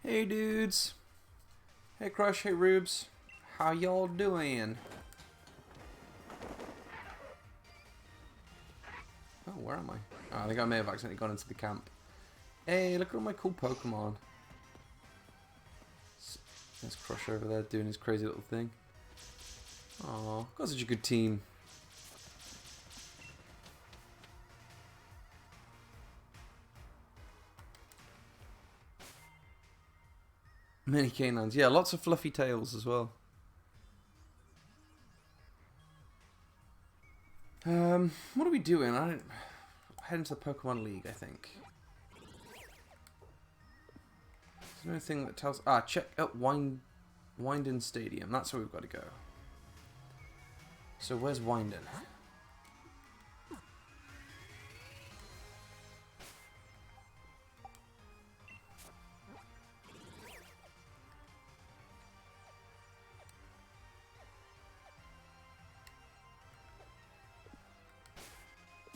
Hey dudes, hey Crush, hey Rubes, how y'all doing? Oh, where am I? Oh, I think I may have accidentally gone into the camp. Hey, look at all my cool Pokemon. There's Crush over there doing his crazy little thing. Aw, got such a good team. Many canines. Yeah, lots of fluffy tails as well. What are we doing? Head into the Pokemon League, I think. Is there anything that tells... Ah, check out Winden Stadium. That's where we've got to go. So where's Winden?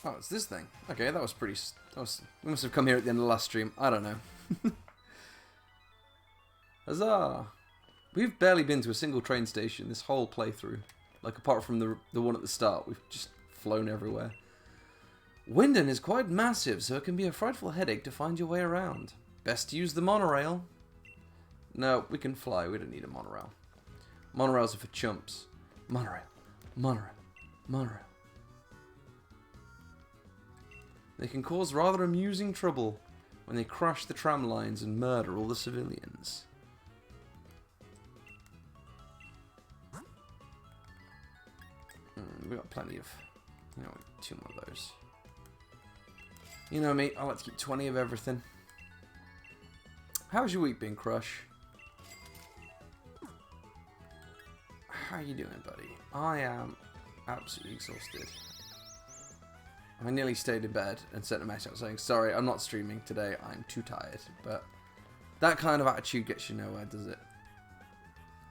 Oh, it's this thing. Okay, that was pretty... we must have come here at the end of the last stream. I don't know. Huzzah! We've barely been to a single train station this whole playthrough. Like, apart from the one at the start, we've just flown everywhere. Winden is quite massive, so it can be a frightful headache to find your way around. Best to use the monorail. No, we can fly. We don't need a monorail. Monorails are for chumps. Monorail. Monorail. Monorail. They can cause rather amusing trouble when they crash the tram lines and murder all the civilians. We've got plenty of... You know, 2 more of those. You know me, I like to keep 20 of everything. How's your week been, Crush? How you doing, buddy? I am absolutely exhausted. I nearly stayed in bed and sent a message out saying, sorry, I'm not streaming today, I'm too tired. But that kind of attitude gets you nowhere, does it?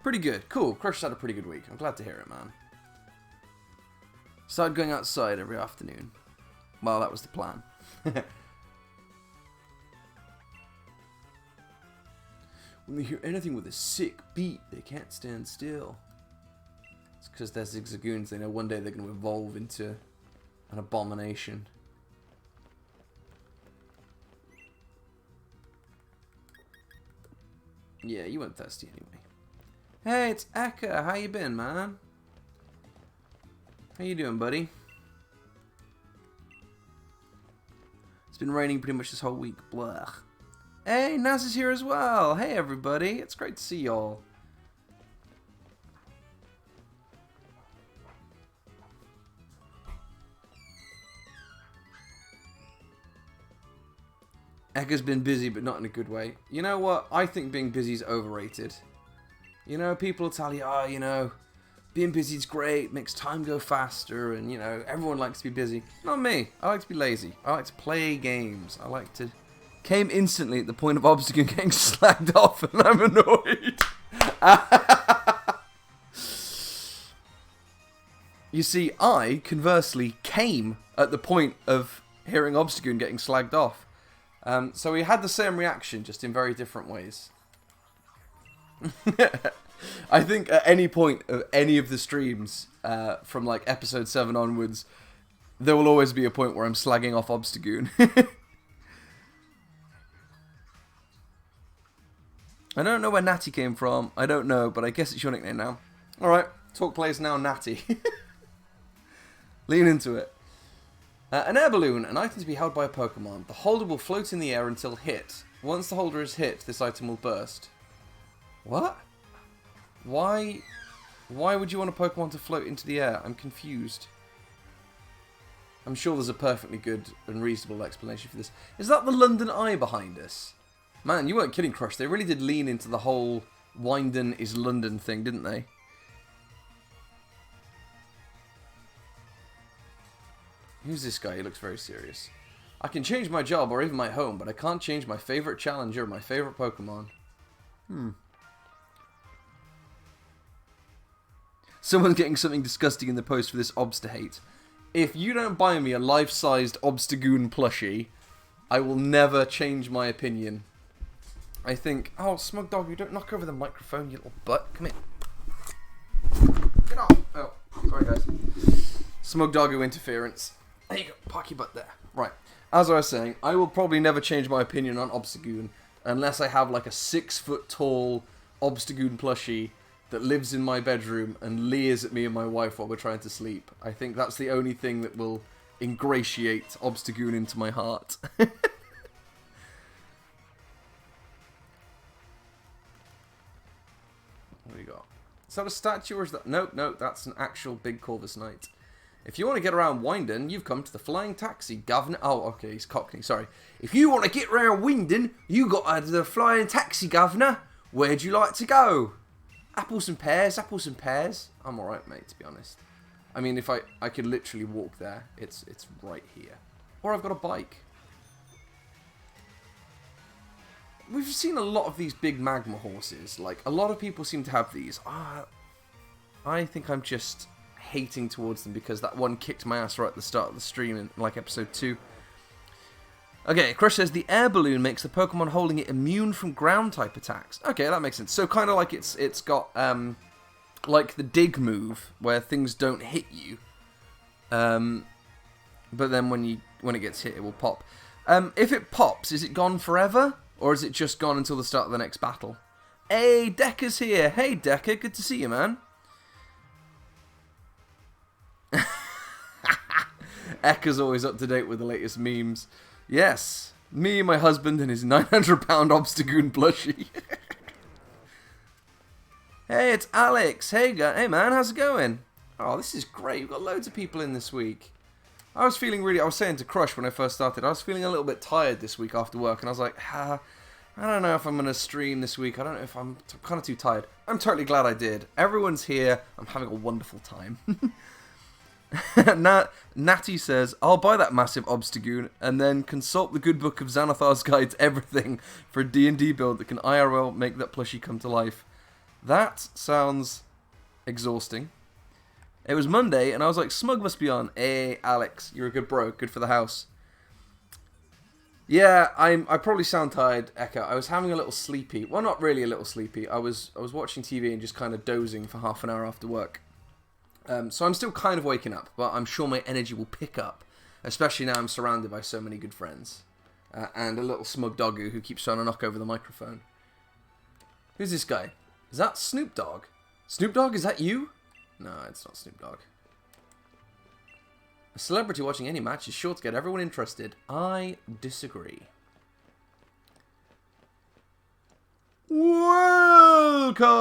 Pretty good. Cool. Crush had a pretty good week. I'm glad to hear it, man. Started going outside every afternoon. Well, that was the plan. When they hear anything with a sick beat, they can't stand still. It's because they're Zigzagoons. They know one day they're going to evolve into an abomination. Yeah, you weren't thirsty anyway. Hey, it's Eka. How you been, man? How you doing, buddy? It's been raining pretty much this whole week. Blah. Hey, Naz is here as well. Hey, everybody. It's great to see y'all. Ekka's been busy, but not in a good way. You know what? I think being busy is overrated. You know, people will tell you, oh, you know, being busy is great, makes time go faster, and, you know, everyone likes to be busy. Not me. I like to be lazy. I like to play games. I like to... Came instantly at the point of Obstagoon getting slagged off, and I'm annoyed. You see, I, conversely, came at the point of hearing Obstagoon getting slagged off. So we had the same reaction, just in very different ways. I think at any point of any of the streams, from like episode 7 onwards, there will always be a point where I'm slagging off Obstagoon. I don't know where Natty came from. I don't know, but I guess it's your nickname now. Alright, talk plays now, Natty. Lean into it. An air balloon, an item to be held by a Pokemon. The holder will float in the air until hit. Once the holder is hit, this item will burst. What? Why would you want a Pokemon to float into the air? I'm confused. I'm sure there's a perfectly good and reasonable explanation for this. Is that the London Eye behind us? Man, you weren't kidding, Crush. They really did lean into the whole Wyndon is London thing, didn't they? Who's this guy? He looks very serious. I can change my job or even my home, but I can't change my favorite challenger or my favorite Pokemon. Someone's getting something disgusting in the post for this Obstahate. If you don't buy me a life-sized Obstagoon plushie, I will never change my opinion. I think... Oh, Smug Dog, you don't knock over the microphone, you little butt. Come here. Get off. Oh, sorry, guys. Smug Doggo interference. There you go. Park your butt there. Right. As I was saying, I will probably never change my opinion on Obstagoon unless I have like a 6-foot-tall Obstagoon plushie that lives in my bedroom and leers at me and my wife while we're trying to sleep. I think that's the only thing that will ingratiate Obstagoon into my heart. What do we got? Is that a statue or is that... Nope, nope, that's an actual big Corvus Knight. If you want to get around Wyndon, you've come to the Flying Taxi, Governor... Oh, okay, he's Cockney, sorry. If you want to get around Wyndon, you got the Flying Taxi, Governor. Where'd you like to go? Apples and pears, apples and pears. I'm alright, mate, to be honest. I mean, if I could literally walk there, it's right here. Or I've got a bike. We've seen a lot of these big magma horses. Like, a lot of people seem to have these. I think I'm just hating towards them because that one kicked my ass right at the start of the stream in, like, episode 2. Okay, Crush says the air balloon makes the Pokemon holding it immune from ground-type attacks. Okay, that makes sense. So kind of like it's got, like the dig move, where things don't hit you. But then when it gets hit, it will pop. If it pops, is it gone forever? Or is it just gone until the start of the next battle? Hey, Decker's here. Hey, Decker, good to see you, man. Ekka's always up to date with the latest memes. Yes, me, my husband, and his 900-pound Obstagoon plushie. Hey, it's Alex. Hey, man, how's it going? Oh, this is great. We've got loads of people in this week. I was saying to Crush when I first started, I was feeling a little bit tired this week after work, and I was like, I don't know if I'm going to stream this week. I don't know if I'm kind of too tired. I'm totally glad I did. Everyone's here. I'm having a wonderful time. Natty says, I'll buy that massive Obstagoon and then consult the good book of Xanathar's Guide to Everything for a D&D build that can IRL make that plushie come to life. That sounds exhausting. It was Monday and I was like, Smug must be on. Hey, Alex, you're a good bro. Good for the house. Yeah, I probably sound tired, Ekka. I was having a little sleepy. Well, not really a little sleepy. I was watching TV and just kind of dozing for half an hour after work. So I'm still kind of waking up, but I'm sure my energy will pick up, especially now I'm surrounded by so many good friends. And a little Smug Doggo who keeps trying to knock over the microphone. Who's this guy? Is that Snoop Dogg? Snoop Dogg, is that you? No, it's not Snoop Dogg. A celebrity watching any match is sure to get everyone interested. I disagree. Welcome!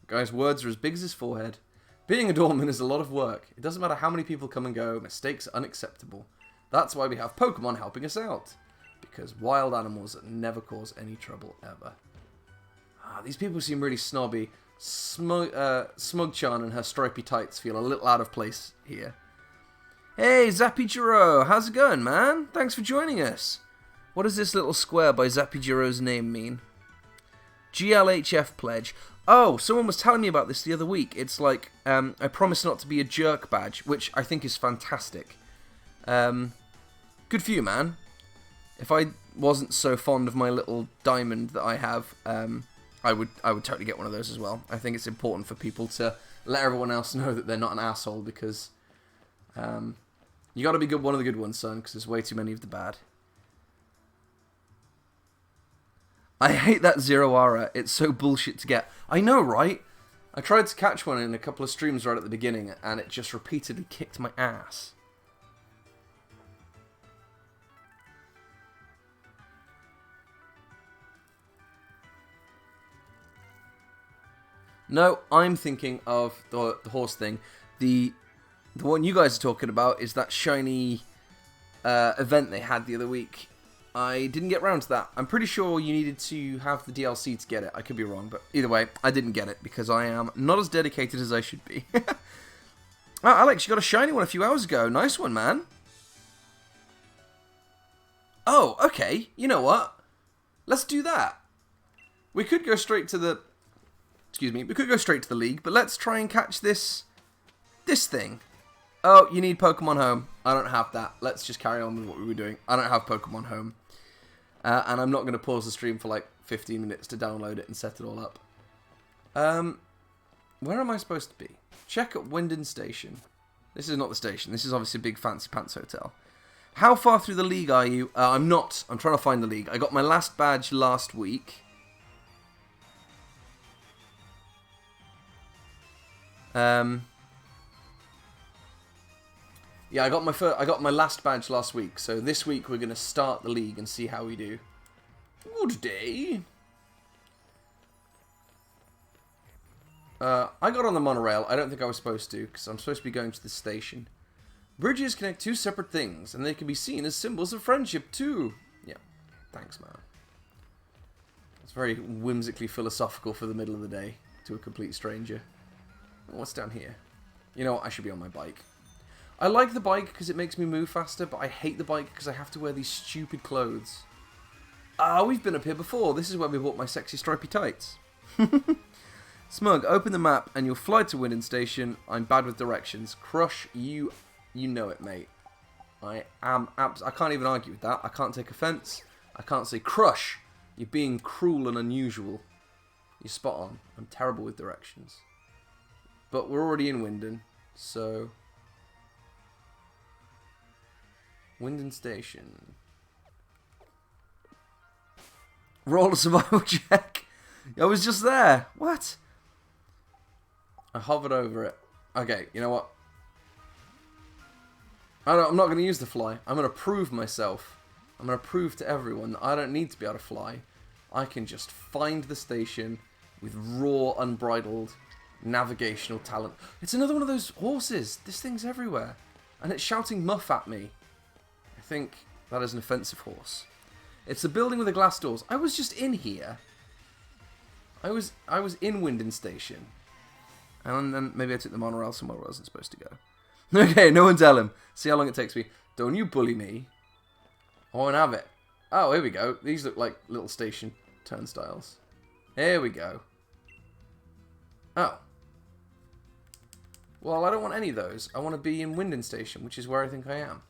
Guy's words are as big as his forehead. Being a doorman is a lot of work. It doesn't matter how many people come and go, mistakes are unacceptable. That's why we have Pokemon helping us out. Because wild animals never cause any trouble, ever. Ah, these people seem really snobby. Smug-chan and her stripy tights feel a little out of place here. Hey, Zappy how's it going, man? Thanks for joining us. What does this little square by Zappy name mean? GLHF pledge. Oh, someone was telling me about this the other week. It's like, I promise not to be a jerk badge, which I think is fantastic. Good for you, man. If I wasn't so fond of my little diamond that I have, I would totally get one of those as well. I think it's important for people to let everyone else know that they're not an asshole, because you got to be one of the good ones, son, because there's way too many of the bad. I hate that Zero Aura. It's so bullshit to get. I know, right? I tried to catch one in a couple of streams right at the beginning, and it just repeatedly kicked my ass. No, I'm thinking of the horse thing. The one you guys are talking about is that shiny event they had the other week. I didn't get round to that. I'm pretty sure you needed to have the DLC to get it. I could be wrong, but either way, I didn't get it because I am not as dedicated as I should be. Oh, Alex, you got a shiny one a few hours ago. Nice one, man. Oh, okay. You know what? Let's do that. We could go straight to the... Excuse me. We could go straight to the league, but let's try and catch this thing. Oh, you need Pokemon Home. I don't have that. Let's just carry on with what we were doing. I don't have Pokemon Home. And I'm not going to pause the stream for like 15 minutes to download it and set it all up. Where am I supposed to be? Check at Winden Station. This is not the station. This is obviously a big fancy pants hotel. How far through the league are you? I'm not. I'm trying to find the league. I got my last badge last week. Yeah, I got my last badge last week, so this week we're going to start the league and see how we do. Good day. I got on the monorail. I don't think I was supposed to, because I'm supposed to be going to the station. Bridges connect two separate things, and they can be seen as symbols of friendship, too. Yeah, thanks, man. It's very whimsically philosophical for the middle of the day to a complete stranger. What's down here? You know what? I should be on my bike. I like the bike because it makes me move faster, but I hate the bike because I have to wear these stupid clothes. Ah, we've been up here before. This is where we bought my sexy stripy tights. Smug, open the map and you'll fly to Winden Station. I'm bad with directions. Crush, you know it, mate. I can't even argue with that. I can't take offense. I can't say, Crush, you're being cruel and unusual. You're spot on. I'm terrible with directions. But we're already in Winden, so... Winden Station. Roll a survival check. I was just there. What? I hovered over it. Okay, you know what? I'm not going to use the fly. I'm going to prove myself. I'm going to prove to everyone that I don't need to be able to fly. I can just find the station with raw, unbridled navigational talent. It's another one of those horses. This thing's everywhere. And it's shouting muff at me. I think that is an offensive horse. It's a building with the glass doors. I was just in here. I was in Winden Station. And then maybe I took the monorail somewhere where I wasn't supposed to go. Okay, no one tell him. See how long it takes me. Don't you bully me. I won't have it. Oh, here we go. These look like little station turnstiles. Here we go. Oh. Well, I don't want any of those. I want to be in Winden Station, which is where I think I am.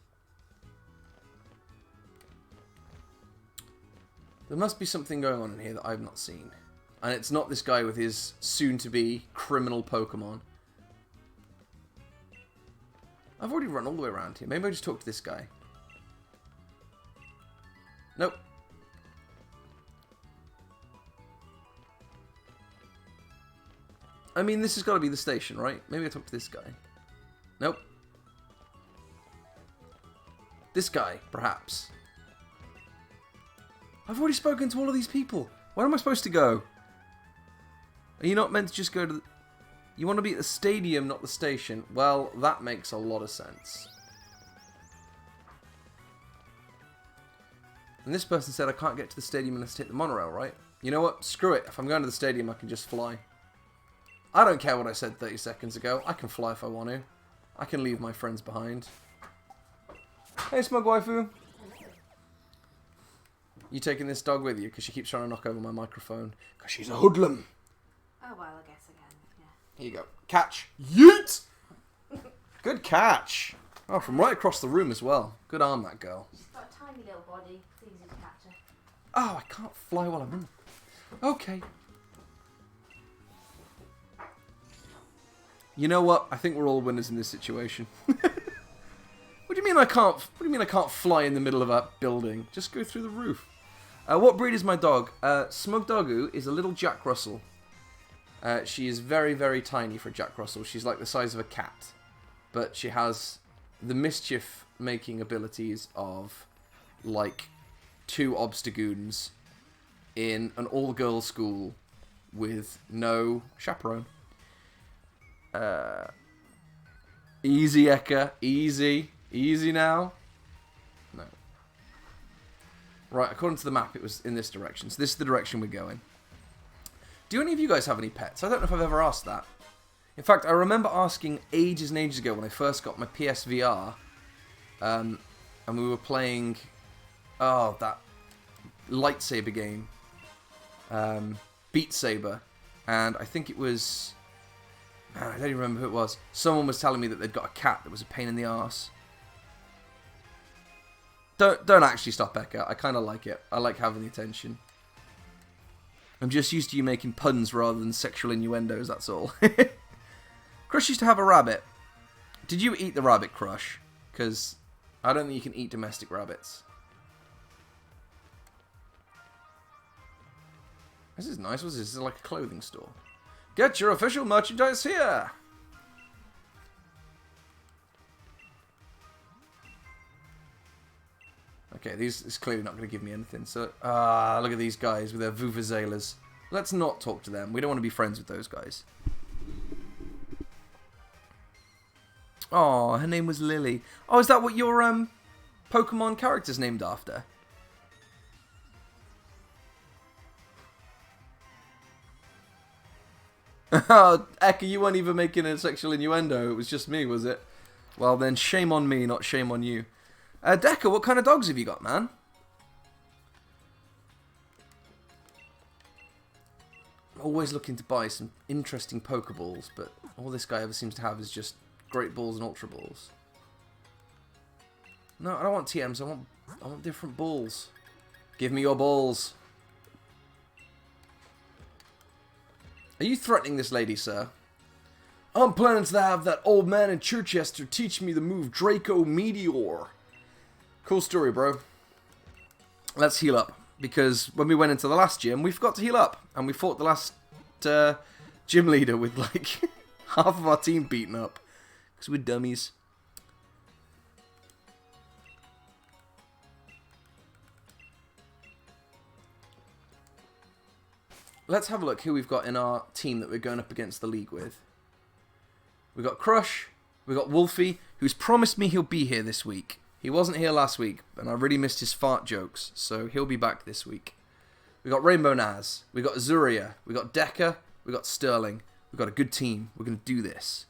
There must be something going on in here that I've not seen. And it's not this guy with his soon-to-be criminal Pokemon. I've already run all the way around here. Maybe I just talk to this guy. Nope. I mean, this has got to be the station, right? Maybe I talk to this guy. Nope. This guy, perhaps. I've already spoken to all of these people. Where am I supposed to go? Are you not meant to just go to the... You want to be at the stadium, not the station. Well, that makes a lot of sense. And this person said I can't get to the stadium unless I take the monorail, right? You know what? Screw it. If I'm going to the stadium, I can just fly. I don't care what I said 30 seconds ago. I can fly if I want to. I can leave my friends behind. Hey, smug waifu. You taking this dog with you? Because she keeps trying to knock over my microphone. Because she's a hoodlum. Oh, well, I guess again, yeah. Here you go. Catch. Yeet! Good catch. Oh, from right across the room as well. Good arm, that girl. She's got a tiny little body. It's easy to catch her. Oh, I can't fly while I'm in. Okay. You know what? I think we're all winners in this situation. What do you mean I can't? What do you mean I can't fly in the middle of a building? Just go through the roof. What breed is my dog? Smug Doggo is a little Jack Russell. She is very, very tiny for a Jack Russell. She's like the size of a cat, but she has the mischief-making abilities of like 2 Obstagoones in an all-girls school with no chaperone. Easy, Eka. Easy. Easy now. No. Right, according to the map, it was in this direction. So this is the direction we're going. Do any of you guys have any pets? I don't know if I've ever asked that. In fact, I remember asking ages and ages ago when I first got my PSVR. And we were playing... Oh, that lightsaber game. Beat Saber. And I think it was... Man, I don't even remember who it was. Someone was telling me that they'd got a cat that was a pain in the arse. Don't actually stop, Becca. I kind of like it. I like having the attention. I'm just used to you making puns rather than sexual innuendos, that's all. Crush used to have a rabbit. Did you eat the rabbit, Crush? Because I don't think you can eat domestic rabbits. This is nice. What's this? This is like a clothing store. Get your official merchandise here! Okay, this is clearly not going to give me anything. So, look at these guys with their vuvuzelas. Let's not talk to them. We don't want to be friends with those guys. Oh, her name was Lily. Oh, is that what your Pokemon character's named after? Oh, Eka, you weren't even making a sexual innuendo. It was just me, was it? Well, then shame on me, not shame on you. Decker, what kind of dogs have you got, man? I'm always looking to buy some interesting Pokeballs, but all this guy ever seems to have is just Great Balls and Ultra Balls. No, I don't want TMs. I want different balls. Give me your balls. Are you threatening this lady, sir? I'm planning to have that old man in Chichester teach me the move Draco Meteor. Cool story, bro. Let's heal up. Because when we went into the last gym, we forgot to heal up. And we fought the last gym leader with like half of our team beaten up. Because we're dummies. Let's have a look who we've got in our team that we're going up against the league with. We've got Crush. We've got Wolfie, who's promised me he'll be here this week. He wasn't here last week, and I really missed his fart jokes, so he'll be back this week. We've got Rainbow Naz. We've got Azuria. We've got Decker. We've got Sterling. We've got a good team. We're going to do this.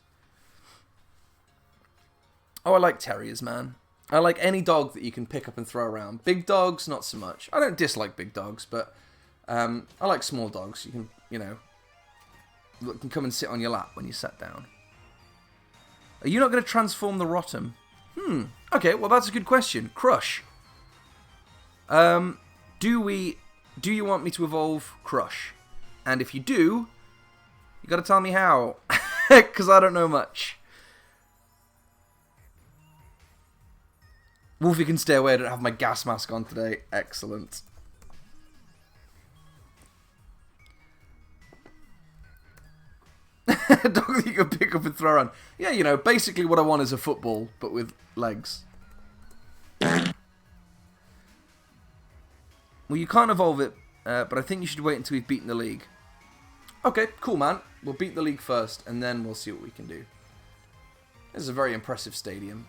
Oh, I like terriers, man. I like any dog that you can pick up and throw around. Big dogs, not so much. I don't dislike big dogs, but I like small dogs. You can, you know, can come and sit on your lap when you sat down. Are you not going to transform the Rotom? Okay, well that's a good question. Crush. Do you want me to evolve Crush? And if you do, you got to tell me how, because I don't know much. Wolfie can stay away. I don't have my gas mask on today. Excellent. Dog that you can pick up and throw around. Yeah, you know, basically what I want is a football, but with legs. Well, you can't evolve it, but I think you should wait until we've beaten the league. Okay, cool, man. We'll beat the league first, and then we'll see what we can do. This is a very impressive stadium.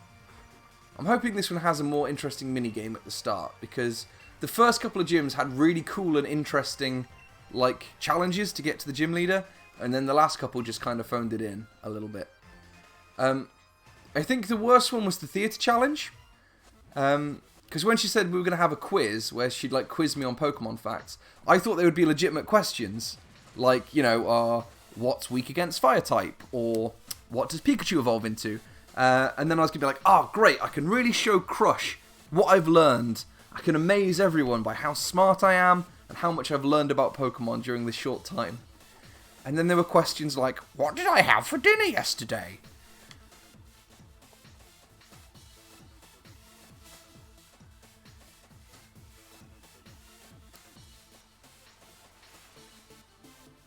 I'm hoping this one has a more interesting minigame at the start, because the first couple of gyms had really cool and interesting, like, challenges to get to the gym leader, and then the last couple just kind of phoned it in a little bit. I think the worst one was the theatre challenge, because when she said we were going to have a quiz, where she'd, like, quiz me on Pokemon facts, I thought they would be legitimate questions, like, you know, what's weak against fire type, or what does Pikachu evolve into? And then I was going to be like, oh, great, I can really show Crush what I've learned. I can amaze everyone by how smart I am and how much I've learned about Pokemon during this short time. And then there were questions like, what did I have for dinner yesterday?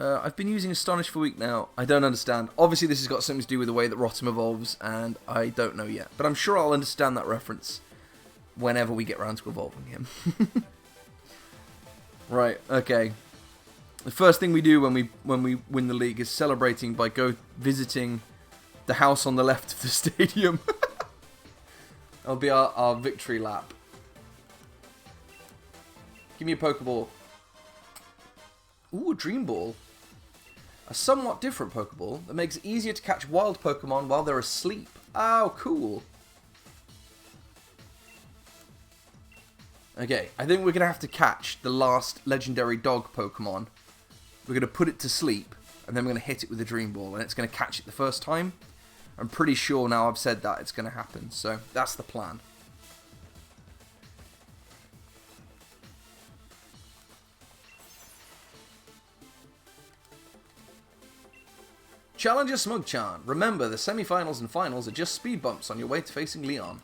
I've been using Astonish for a week now. I don't understand. Obviously, this has got something to do with the way that Rotom evolves, and I don't know yet. But I'm sure I'll understand that reference whenever we get around to evolving him. Right, okay. The first thing we do when we win the league is celebrating by visiting the house on the left of the stadium. That'll be our victory lap. Give me a Pokeball. Ooh, a Dream Ball. A somewhat different Pokeball that makes it easier to catch wild Pokemon while they're asleep. Oh, cool. Okay, I think we're going to have to catch the last legendary dog Pokemon. We're going to put it to sleep, and then we're going to hit it with a Dream Ball, and it's going to catch it the first time. I'm pretty sure now I've said that it's going to happen, so that's the plan. Challenger Smugchan. Remember, the semi-finals and finals are just speed bumps on your way to facing Leon.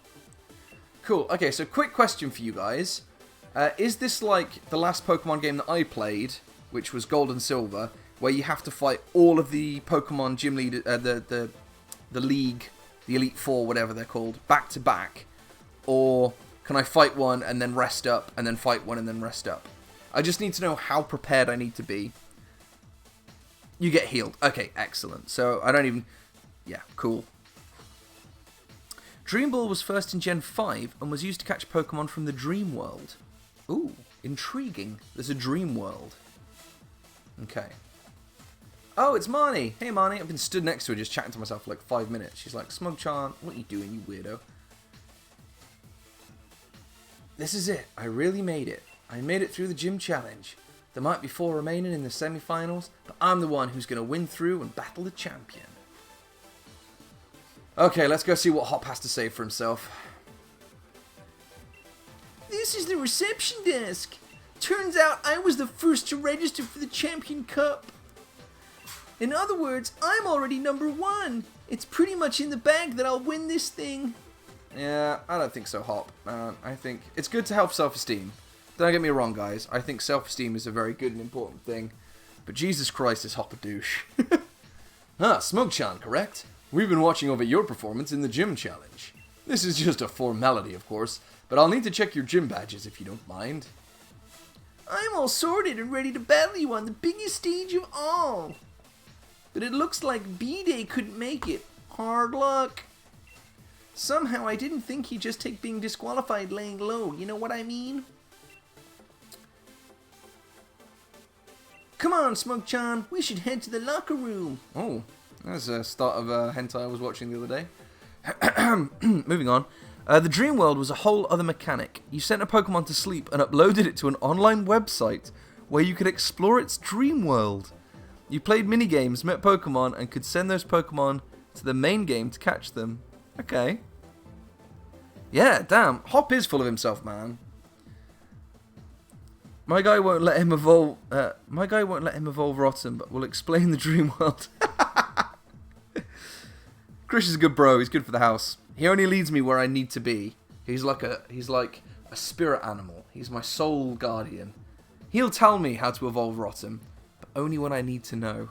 Cool. Okay, so quick question for you guys. Is this like the last Pokemon game that I played, which was Gold and Silver, where you have to fight all of the Pokemon gym leader, the league, the Elite Four, whatever they're called, back to back? Or can I fight one and then rest up, and then fight one and then rest up? I just need to know how prepared I need to be. You get healed. Okay, excellent. So I don't even... Yeah, cool. Dream Ball was first in Gen 5 and was used to catch Pokemon from the Dream World. Ooh, intriguing. There's a Dream World. Okay. Oh, it's Marnie. Hey, Marnie. I've been stood next to her just chatting to myself for like 5 minutes. She's like, Smugchan, what are you doing, you weirdo? This is it. I really made it. I made it through the gym challenge. There might be 4 remaining in the semi-finals, but I'm the one who's going to win through and battle the champion. Okay, let's go see what Hop has to say for himself. This is the reception desk. Turns out I was the first to register for the Champion Cup. In other words, I'm already #1. It's pretty much in the bag that I'll win this thing. Yeah, I don't think so, Hop. I think it's good to help self-esteem. Don't get me wrong, guys. I think self-esteem is a very good and important thing. But Jesus Christ, is Hop a douche. Smugchan, correct? We've been watching over your performance in the gym challenge. This is just a formality, of course, but I'll need to check your gym badges if you don't mind. I'm all sorted and ready to battle you on the biggest stage of all. But it looks like B-Day couldn't make it. Hard luck. Somehow I didn't think he'd just take being disqualified laying low, you know what I mean? Come on, Smugchan, we should head to the locker room. Oh, that's a start of a hentai I was watching the other day. Moving on. The Dream World was a whole other mechanic. You sent a Pokemon to sleep and uploaded it to an online website where you could explore its dream world. You played minigames, met Pokemon, and could send those Pokemon to the main game to catch them. Okay. Yeah, damn. Hop is full of himself, man. My guy won't let him evolve. Rotom, but will explain the dream world. Krish is a good bro. He's good for the house. He only leads me where I need to be. He's like a spirit animal. He's my soul guardian. He'll tell me how to evolve Rotom, but only when I need to know.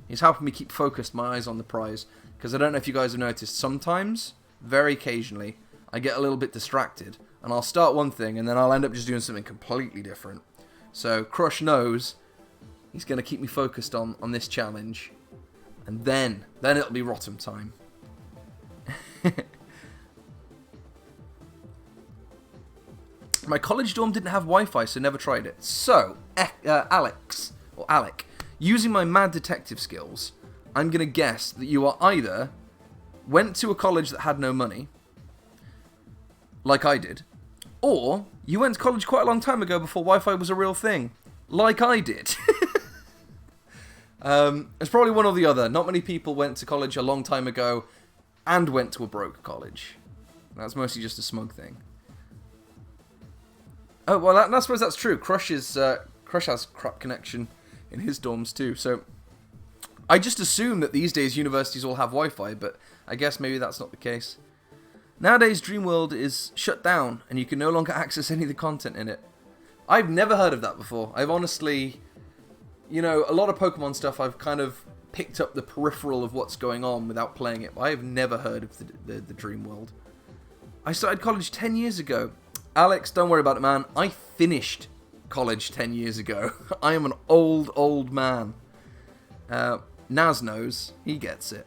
He's helping me keep focused, my eyes on the prize. Because I don't know if you guys have noticed, sometimes, very occasionally, I get a little bit distracted, and I'll start one thing, and then I'll end up just doing something completely different. So Crush knows he's going to keep me focused on this challenge, and then it'll be Rotom time. My college dorm didn't have Wi-Fi, so never tried it. So, Alec, using my mad detective skills, I'm going to guess that you are either went to a college that had no money, like I did, or you went to college quite a long time ago before Wi-Fi was a real thing, like I did. It's probably one or the other. Not many people went to college a long time ago and went to a broke college. That's mostly just a smug thing. Oh, well, I suppose that's true. Crush has crap connection in his dorms too. So I just assume that these days universities all have Wi-Fi, but I guess maybe that's not the case. Nowadays, Dreamworld is shut down, and you can no longer access any of the content in it. I've never heard of that before. I've honestly, a lot of Pokemon stuff, I've kind of picked up the peripheral of what's going on without playing it, but I have never heard of the Dreamworld. I started college 10 years ago. Alex, don't worry about it, man. I finished college 10 years ago. I am an old man. Naz knows. He gets it.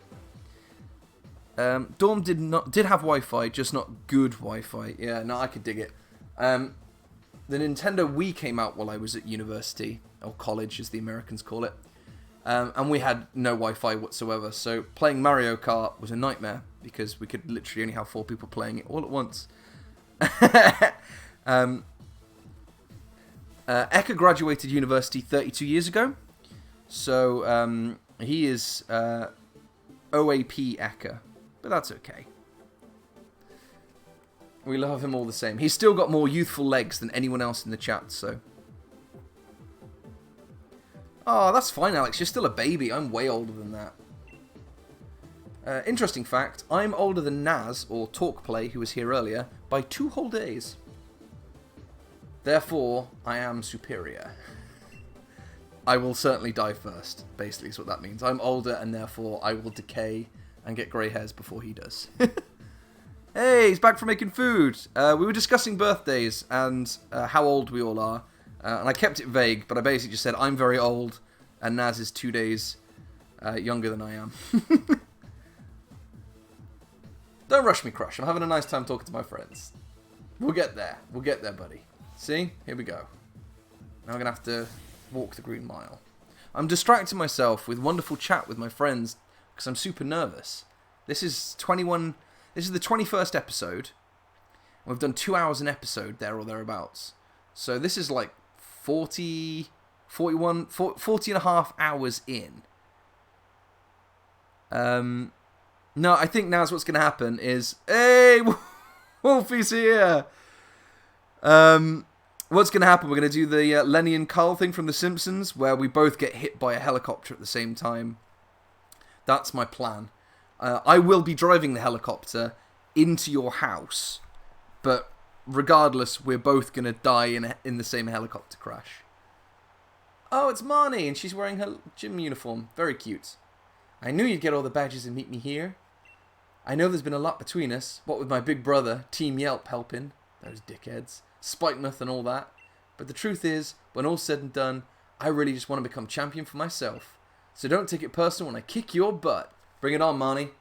Dorm did have Wi-Fi, just not good Wi-Fi. Yeah, no, I could dig it. The Nintendo Wii came out while I was at university, or college as the Americans call it. And we had no Wi-Fi whatsoever, so playing Mario Kart was a nightmare, because we could literally only have 4 people playing it all at once. Eka graduated university 32 years ago, so he is OAP Eka, but that's okay. We love him all the same. He's still got more youthful legs than anyone else in the chat, so... Oh, that's fine, Alex. You're still a baby. I'm way older than that. Interesting fact, I'm older than Naz, or Talkplay, who was here earlier, by 2 whole days. Therefore, I am superior. I will certainly die first, basically is what that means. I'm older, and therefore I will decay and get grey hairs before he does. Hey, he's back from making food. We were discussing birthdays and how old we all are. And I kept it vague, but I basically just said, I'm very old, and Naz is 2 days younger than I am. Don't rush me, Crush. I'm having a nice time talking to my friends. We'll get there. We'll get there, buddy. See? Here we go. Now I'm going to have to walk the green mile. I'm distracting myself with wonderful chat with my friends because I'm super nervous. This is the 21st episode. We've done 2 hours an episode there or thereabouts. So this is like 40 and a half hours in. No, I think now's what's going to happen is... Hey, Wolfie's here! What's going to happen, we're going to do the Lenny and Carl thing from The Simpsons, where we both get hit by a helicopter at the same time. That's my plan. I will be driving the helicopter into your house, but regardless, we're both going to die in the same helicopter crash. Oh, it's Marnie, and she's wearing her gym uniform. Very cute. I knew you'd get all the badges and meet me here. I know there's been a lot between us, what with my big brother, Team Yelp, helping. Those dickheads. Spikemuth and all that. But the truth is, when all's said and done, I really just want to become champion for myself. So don't take it personal when I kick your butt. Bring it on, Marnie.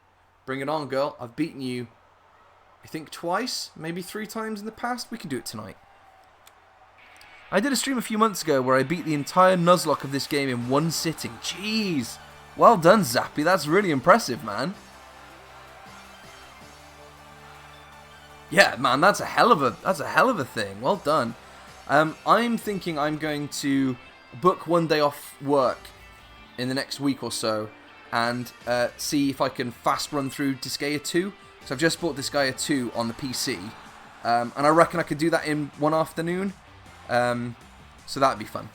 Bring it on, girl. I've beaten you, I think twice, maybe 3 times in the past. We can do it tonight. I did a stream a few months ago where I beat the entire Nuzlocke of this game in one sitting. Jeez. Well done, Zappy. That's really impressive, man. Yeah, man, that's a hell of a thing. Well done. I'm thinking I'm going to book 1 day off work in the next week or so and see if I can fast run through Disgaea 2. So I've just bought Disgaea 2 on the PC, and I reckon I could do that in 1 afternoon. So that'd be fun.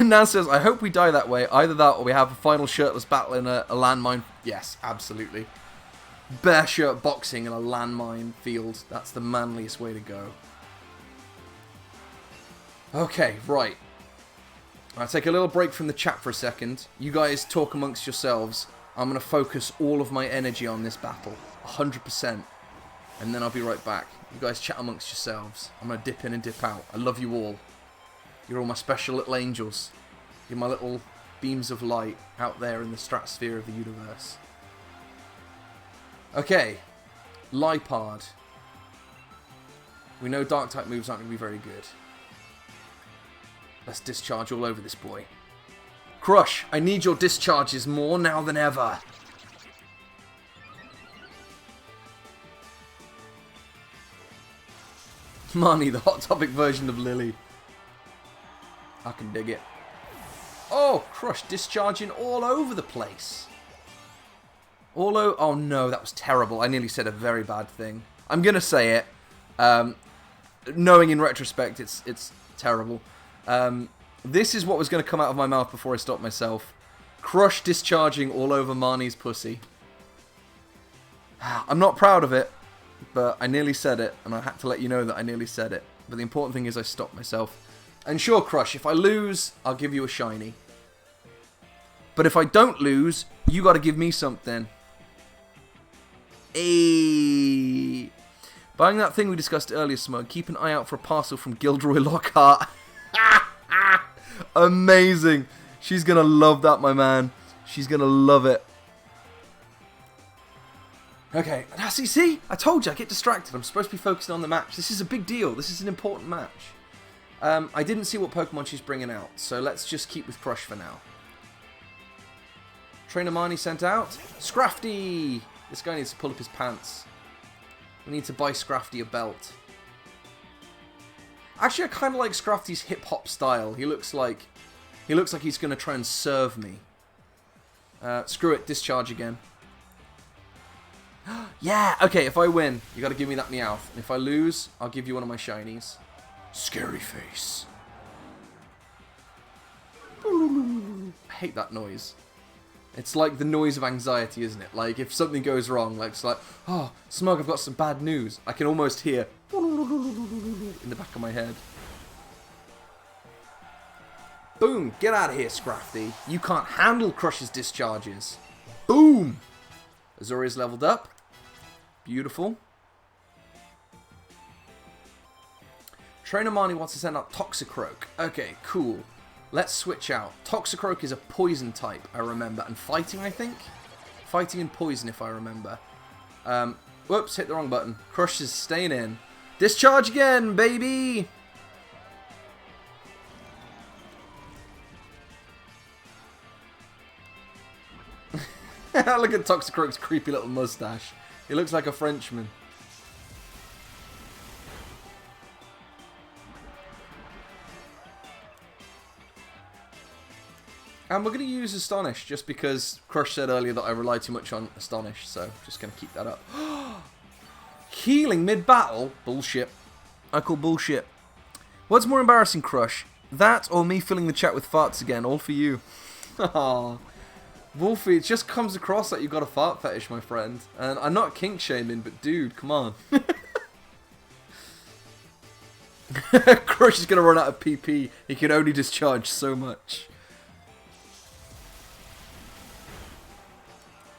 Naz says, I hope we die that way. Either that or we have a final shirtless battle in a landmine. Yes, absolutely. Bare shirt boxing in a landmine field. That's the manliest way to go. Okay, right. I'll take a little break from the chat for a second. You guys talk amongst yourselves. I'm going to focus all of my energy on this battle. 100%. And then I'll be right back. You guys chat amongst yourselves. I'm going to dip in and dip out. I love you all. You're all my special little angels. You're my little beams of light out there in the stratosphere of the universe. Okay. Lipard. We know dark type moves aren't going to be very good. Let's discharge all over this boy. Crush, I need your discharges more now than ever. Marnie, the Hot Topic version of Lily. I can dig it. Oh, Crush discharging all over the place. Oh no, that was terrible. I nearly said a very bad thing. I'm going to say it. Knowing in retrospect, it's terrible. This is what was going to come out of my mouth before I stopped myself. Crush discharging all over Marnie's pussy. I'm not proud of it, but I nearly said it, and I had to let you know that I nearly said it. But the important thing is I stopped myself. And sure, Crush, if I lose, I'll give you a shiny. But if I don't lose, you got to give me something. Ayy. Buying that thing we discussed earlier, Smug. Keep an eye out for a parcel from Gilderoy Lockhart. Amazing. She's going to love that, my man. She's going to love it. Okay. See? I told you, I get distracted. I'm supposed to be focusing on the match. This is a big deal. This is an important match. I didn't see what Pokemon she's bringing out, so let's just keep with Crush for now. Trainer Marnie sent out. Scrafty! This guy needs to pull up his pants. We need to buy Scrafty a belt. Actually, I kind of like Scrafty's hip-hop style. He looks like he's going to try and serve me. Screw it, discharge again. Yeah, okay, if I win, you got to give me that Meowth. And if I lose, I'll give you one of my shinies. Scary face. I hate that noise. It's like the noise of anxiety, isn't it? Like, if something goes wrong, like, it's like, oh, Smug, I've got some bad news. I can almost hear in the back of my head. Boom! Get out of here, Scrafty. You can't handle Crush's discharges. Boom! Azoria's leveled up. Beautiful. Trainer Marnie wants to send out Toxicroak. Okay, cool. Let's switch out. Toxicroak is a poison type, I remember. And fighting, I think? Fighting and poison, if I remember. Whoops, hit the wrong button. Crush is staying in. Discharge again, baby! Look at Toxicroak's creepy little mustache. He looks like a Frenchman. And we're going to use Astonish, just because Crush said earlier that I rely too much on Astonish, so just going to keep that up. Healing mid-battle? Bullshit. I call bullshit. What's more embarrassing, Crush? That or me filling the chat with farts again? All for you. Aww. Wolfie, it just comes across like you've got a fart fetish, my friend. And I'm not kink shaming, but dude, come on. Crush is going to run out of PP. He can only discharge so much.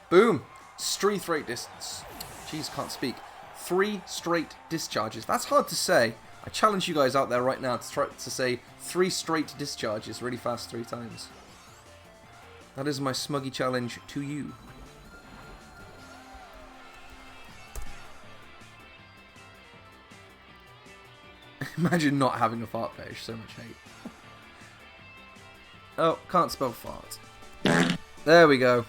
Boom. 3 straight Jeez, can't speak. 3 straight discharges. That's hard to say. I challenge you guys out there right now to try to say 3 straight discharges really fast 3 times. That is my smuggy challenge to you. Imagine not having a fart fetish. So much hate. Oh, can't spell fart. There we go.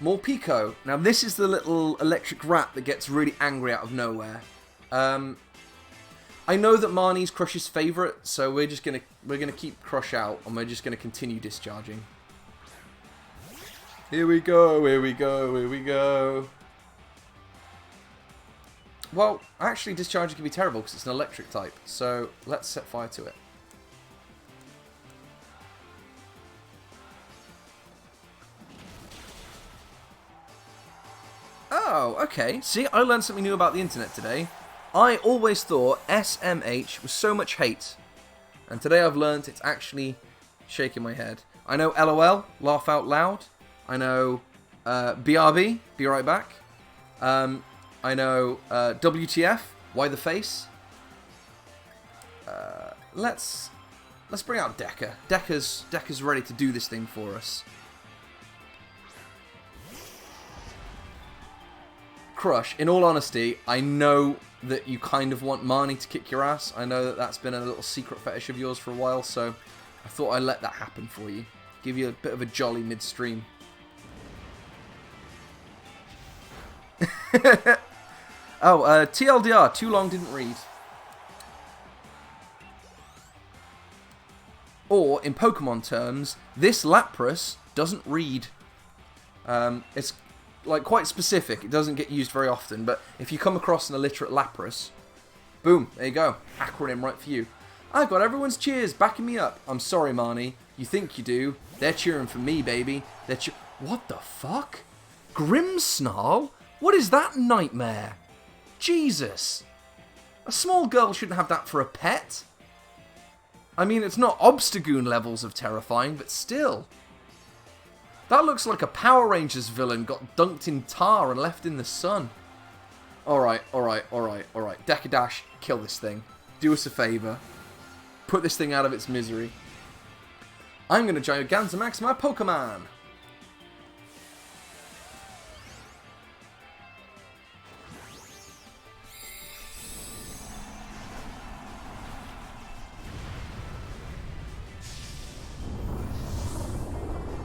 More Pico. Now this is the little electric rat that gets really angry out of nowhere. I know that Marnie's Crush's favourite, so we're gonna keep Crush out, and we're just gonna continue discharging. Here we go, here we go, here we go. Well, actually discharging can be terrible because it's an electric type, so let's set fire to it. Oh, okay. See, I learned something new about the internet today. I always thought SMH was so much hate. And today I've learned it's actually shaking my head. I know LOL, laugh out loud. I know BRB, be right back. I know WTF, why the face? Let's bring out Deca. Deca's ready to do this thing for us. Crush, in all honesty, I know that you kind of want Marnie to kick your ass. I know that that's been a little secret fetish of yours for a while, so I thought I'd let that happen for you. Give you a bit of a jolly midstream. Oh, TLDR, too long, didn't read. Or, in Pokemon terms, this Lapras doesn't read. It's like quite specific. It doesn't get used very often, but if you come across an illiterate Lapras, boom, there you go. Acronym right for you. I got everyone's cheers backing me up. I'm sorry, Marnie. You think you do. They're cheering for me, baby. What the fuck? Grimmsnarl? What is that nightmare? Jesus. A small girl shouldn't have that for a pet. I mean, it's not Obstagoon levels of terrifying, but still. That looks like a Power Rangers villain got dunked in tar and left in the sun. Alright. Decadash, kill this thing. Do us a favour. Put this thing out of its misery. I'm going to Gigantamax my Pokemon.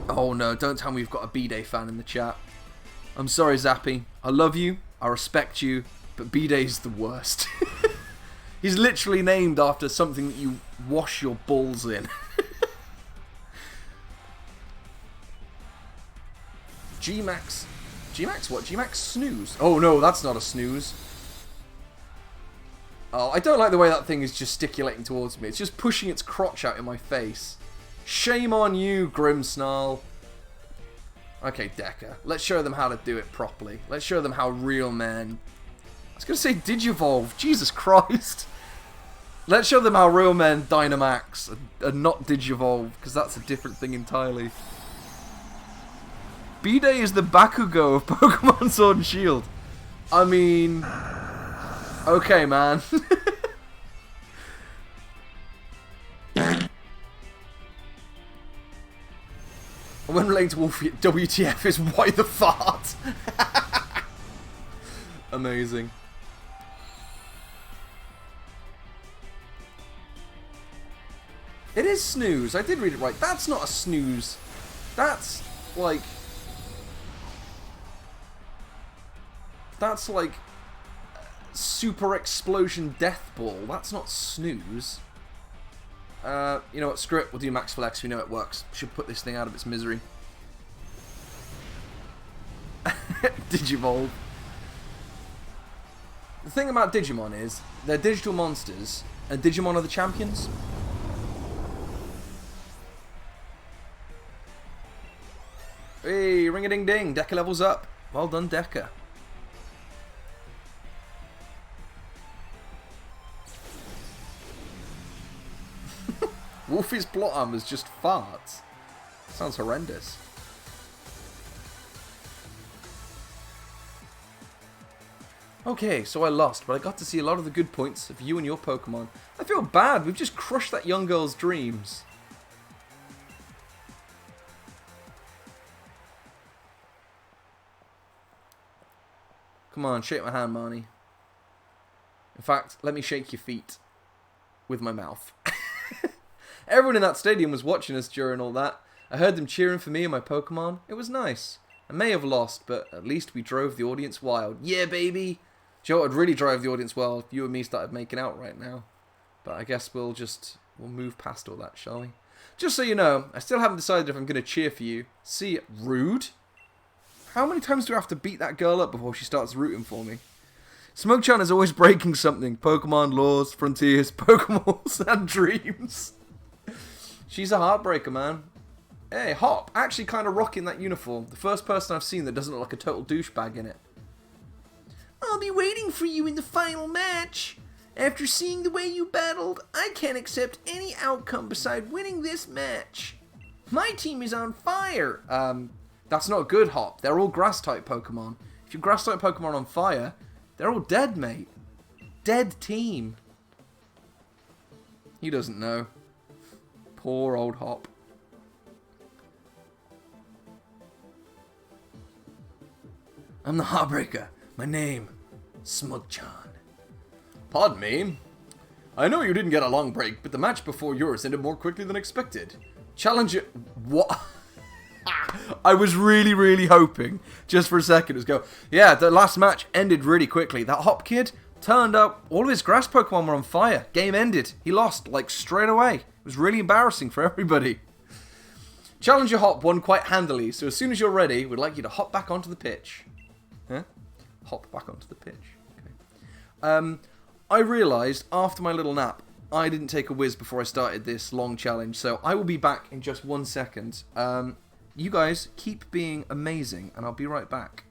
Oh no, don't tell me we've got a B-Day fan in the chat. I'm sorry, Zappy. I love you, I respect you, but B-Day's the worst. He's literally named after something that you wash your balls in. G-Max. G-Max what? G-Max snooze. Oh no, that's not a snooze. Oh, I don't like the way that thing is gesticulating towards me. It's just pushing its crotch out in my face. Shame on you, Grimmsnarl. Okay, Deca. Let's show them how to do it properly. Let's show them how real men... I was going to say Digivolve. Jesus Christ. Let's show them how real men Dynamax and not Digivolve, because that's a different thing entirely. B-Day is the Bakugo of Pokemon Sword and Shield. I mean... Okay, man. When relating to Wolfie, WTF is why the fart. Amazing. It is snooze. I did read it right. That's not a snooze. That's like... That's like... Super Explosion Death Ball. That's not snooze. You know what, screw it, we'll do Max Flex, we know it works. Should put this thing out of its misery. Digivolve. The thing about Digimon is, they're digital monsters, and Digimon are the champions. Hey, ring-a-ding-ding, Deca levels up. Well done, Deca. Wolfie's plot armor is just farts. Sounds horrendous. Okay, so I lost, but I got to see a lot of the good points of you and your Pokemon. I feel bad, we've just crushed that young girl's dreams. Come on, shake my hand, Marnie. In fact, let me shake your feet. With my mouth. Everyone in that stadium was watching us during all that. I heard them cheering for me and my Pokemon. It was nice. I may have lost, but at least we drove the audience wild. Yeah, baby! Do you know what would really drive the audience wild if you and me started making out right now? But I guess we'll move past all that, shall we? Just so you know, I still haven't decided if I'm going to cheer for you. See, rude? How many times do I have to beat that girl up before she starts rooting for me? Smoke-chan is always breaking something. Pokemon, laws, frontiers, Pokeballs, and dreams. She's a heartbreaker, man. Hey, Hop, actually kind of rocking that uniform. The first person I've seen that doesn't look like a total douchebag in it. I'll be waiting for you in the final match. After seeing the way you battled, I can't accept any outcome beside winning this match. My team is on fire. That's not good, Hop. They're all grass-type Pokemon. If your grass type Pokemon on fire, they're all dead, mate. Dead team. He doesn't know. Poor old Hop. I'm the Heartbreaker. My name, Smug-chan. Pardon me. I know you didn't get a long break, but the match before yours ended more quickly than expected. Challenger... What? I was really hoping, just for a second, to go, yeah, the last match ended really quickly. That Hop kid turned up, all of his grass Pokemon were on fire. Game ended. He lost, like, straight away. It was really embarrassing for everybody. Challenger Hop won quite handily, so as soon as you're ready, we'd like you to hop back onto the pitch. Huh? Hop back onto the pitch. Okay. I realised after my little nap, I didn't take a whiz before I started this long challenge, so I will be back in just 1 second. You guys keep being amazing, and I'll be right back.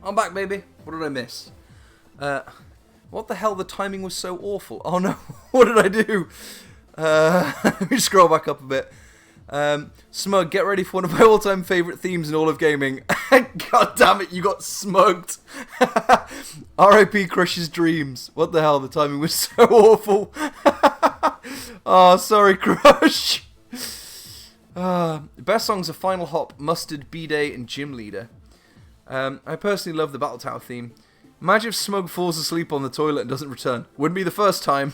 I'm back, baby. What did I miss? What the hell? The timing was so awful. Oh no, what did I do? Let me scroll back up a bit. Smug, get ready for one of my all-time favourite themes in all of gaming. God damn it, you got smugged. R.I.P. Crush's dreams. What the hell? The timing was so awful. Oh, sorry, Crush. Best songs are Final Hop, Mustard, B-Day, and Gym Leader. I personally love the Battle Tower theme. Imagine if Smug falls asleep on the toilet and doesn't return. Wouldn't be the first time.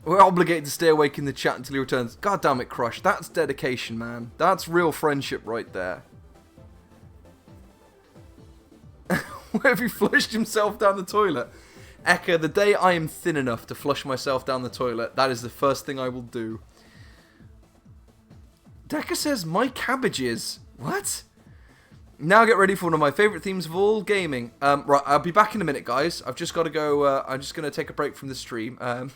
We're obligated to stay awake in the chat until he returns. God damn it, Crush. That's dedication, man. That's real friendship right there. Where have he flushed himself down the toilet? Eka, the day I am thin enough to flush myself down the toilet, that is the first thing I will do. Deca says, my cabbages. What? Now get ready for one of my favourite themes of all gaming. Right, I'll be back in a minute, guys. I've just got to go, I'm just going to take a break from the stream. I'm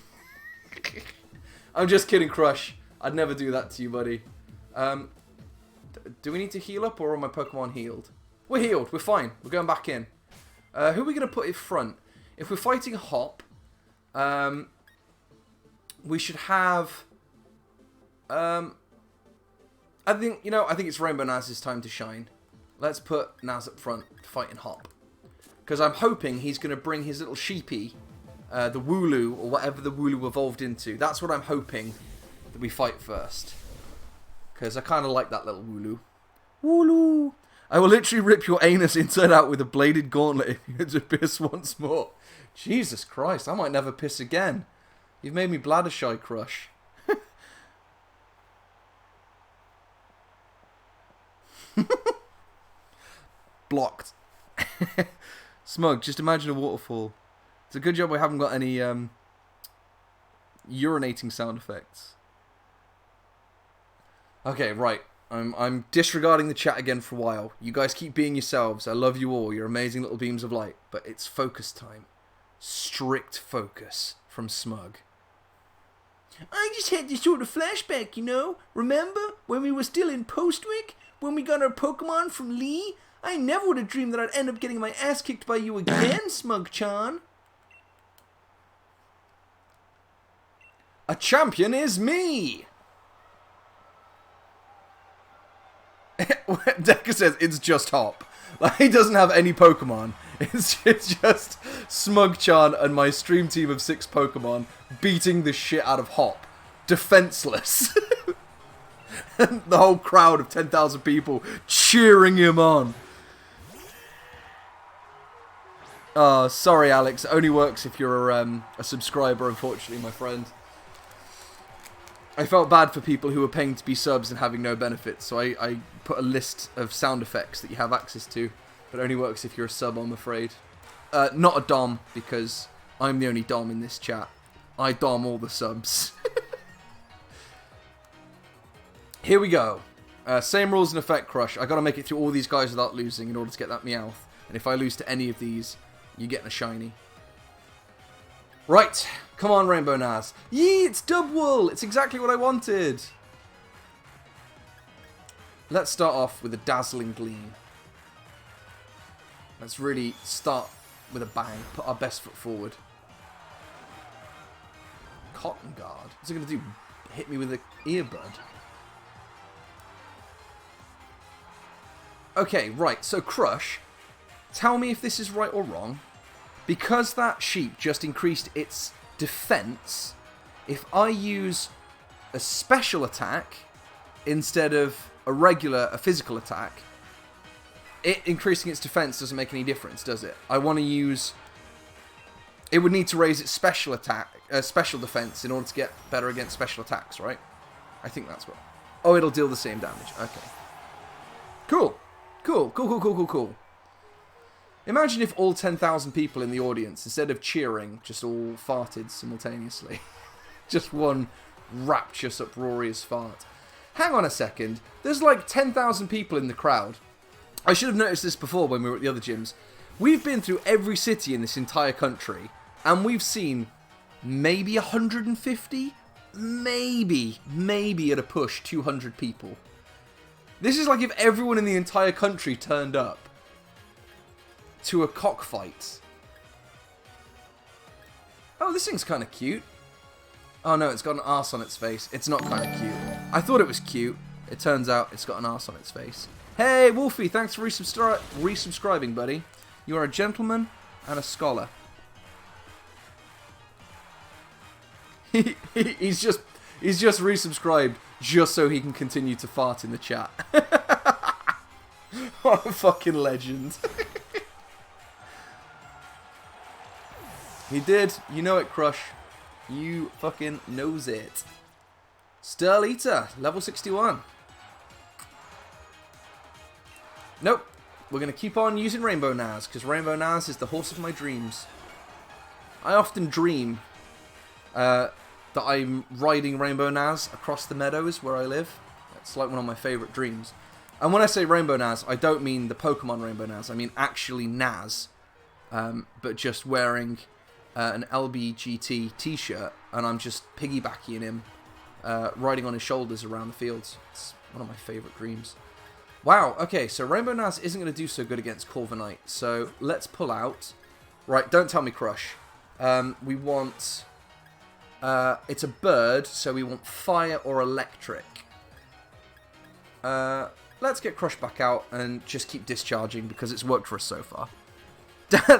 just kidding, Crush. I'd never do that to you, buddy. Do we need to heal up, or are my Pokemon healed? We're healed. We're fine. We're going back in. Who are we going to put in front? If we're fighting Hop, we should have... I think it's Rainbow Naz's time to shine. Let's put Naz up front fighting Hop. Because I'm hoping he's going to bring his little sheepy, the Wooloo, or whatever the Wooloo evolved into. That's what I'm hoping that we fight first. Because I kind of like that little Wooloo. Wooloo! I will literally rip your anus inside out with a bladed gauntlet if you had to piss once more. Jesus Christ, I might never piss again. You've made me bladder shy, Crush. Blocked. Smug, just imagine a waterfall. It's a good job we haven't got any urinating sound effects. Okay, right. I'm disregarding the chat again for a while. You guys keep being yourselves. I love you all. You're amazing little beams of light. But it's focus time. Strict focus from Smug. I just had this sort of flashback, you know? Remember when we were still in Postwick? When we got our Pokemon from Lee? I never would have dreamed that I'd end up getting my ass kicked by you again, Smug-chan. A champion is me! Decker says it's just Hop. Like, he doesn't have any Pokemon. It's just Smug-chan and my stream team of 6 Pokemon beating the shit out of Hop. Defenseless. And the whole crowd of 10,000 people cheering him on. Oh, sorry, Alex. It only works if you're a subscriber, unfortunately, my friend. I felt bad for people who were paying to be subs and having no benefits, so I put a list of sound effects that you have access to, but it only works if you're a sub, I'm afraid. Not a dom, because I'm the only dom in this chat. I dom all the subs. Here we go. Same rules in effect, Crush. I gotta make it through all these guys without losing in order to get that Meowth. And if I lose to any of these, you're getting a shiny. Right. Come on, Rainbow Naz. Yee, it's Dubwool. It's exactly what I wanted. Let's start off with a Dazzling Gleam. Let's really start with a bang. Put our best foot forward. Cotton Guard. What's it going to do? Hit me with an earbud? Okay, right. So, Crush, tell me if this is right or wrong. Because that sheep just increased its defense, if I use a special attack instead of a physical attack, it increasing its defense doesn't make any difference, does it? I want to use... It would need to raise its special defense in order to get better against special attacks, right? I think that's what... Oh, it'll deal the same damage. Okay. Cool. Cool. Imagine if all 10,000 people in the audience, instead of cheering, just all farted simultaneously. Just one rapturous, uproarious fart. Hang on a second. There's like 10,000 people in the crowd. I should have noticed this before when we were at the other gyms. We've been through every city in this entire country, and we've seen maybe 150, maybe at a push 200 people. This is like if everyone in the entire country turned up to a cockfight. Oh, this thing's kind of cute. Oh no, it's got an arse on its face. It's not kind of cute. I thought it was cute. It turns out it's got an arse on its face. Hey, Wolfie, thanks for resubscribing, buddy. You are a gentleman and a scholar. He's just resubscribed just so he can continue to fart in the chat. What a fucking legend. He did. You know it, Crush. You fucking knows it. Stirl-Eater, level 61. Nope. We're going to keep on using Rainbow Naz, because Rainbow Naz is the horse of my dreams. I often dream that I'm riding Rainbow Naz across the meadows where I live. It's like one of my favourite dreams. And when I say Rainbow Naz, I don't mean the Pokemon Rainbow Naz. I mean actually Naz, but just wearing an LBGT t-shirt, and I'm just piggybacking him, riding on his shoulders around the fields. It's one of my favourite dreams. Wow, okay, so Rainbow Naz isn't going to do so good against Corviknight, so let's pull out. Right, don't tell me Crush. We want... it's a bird, so we want fire or electric. Let's get Crush back out and just keep discharging, because it's worked for us so far.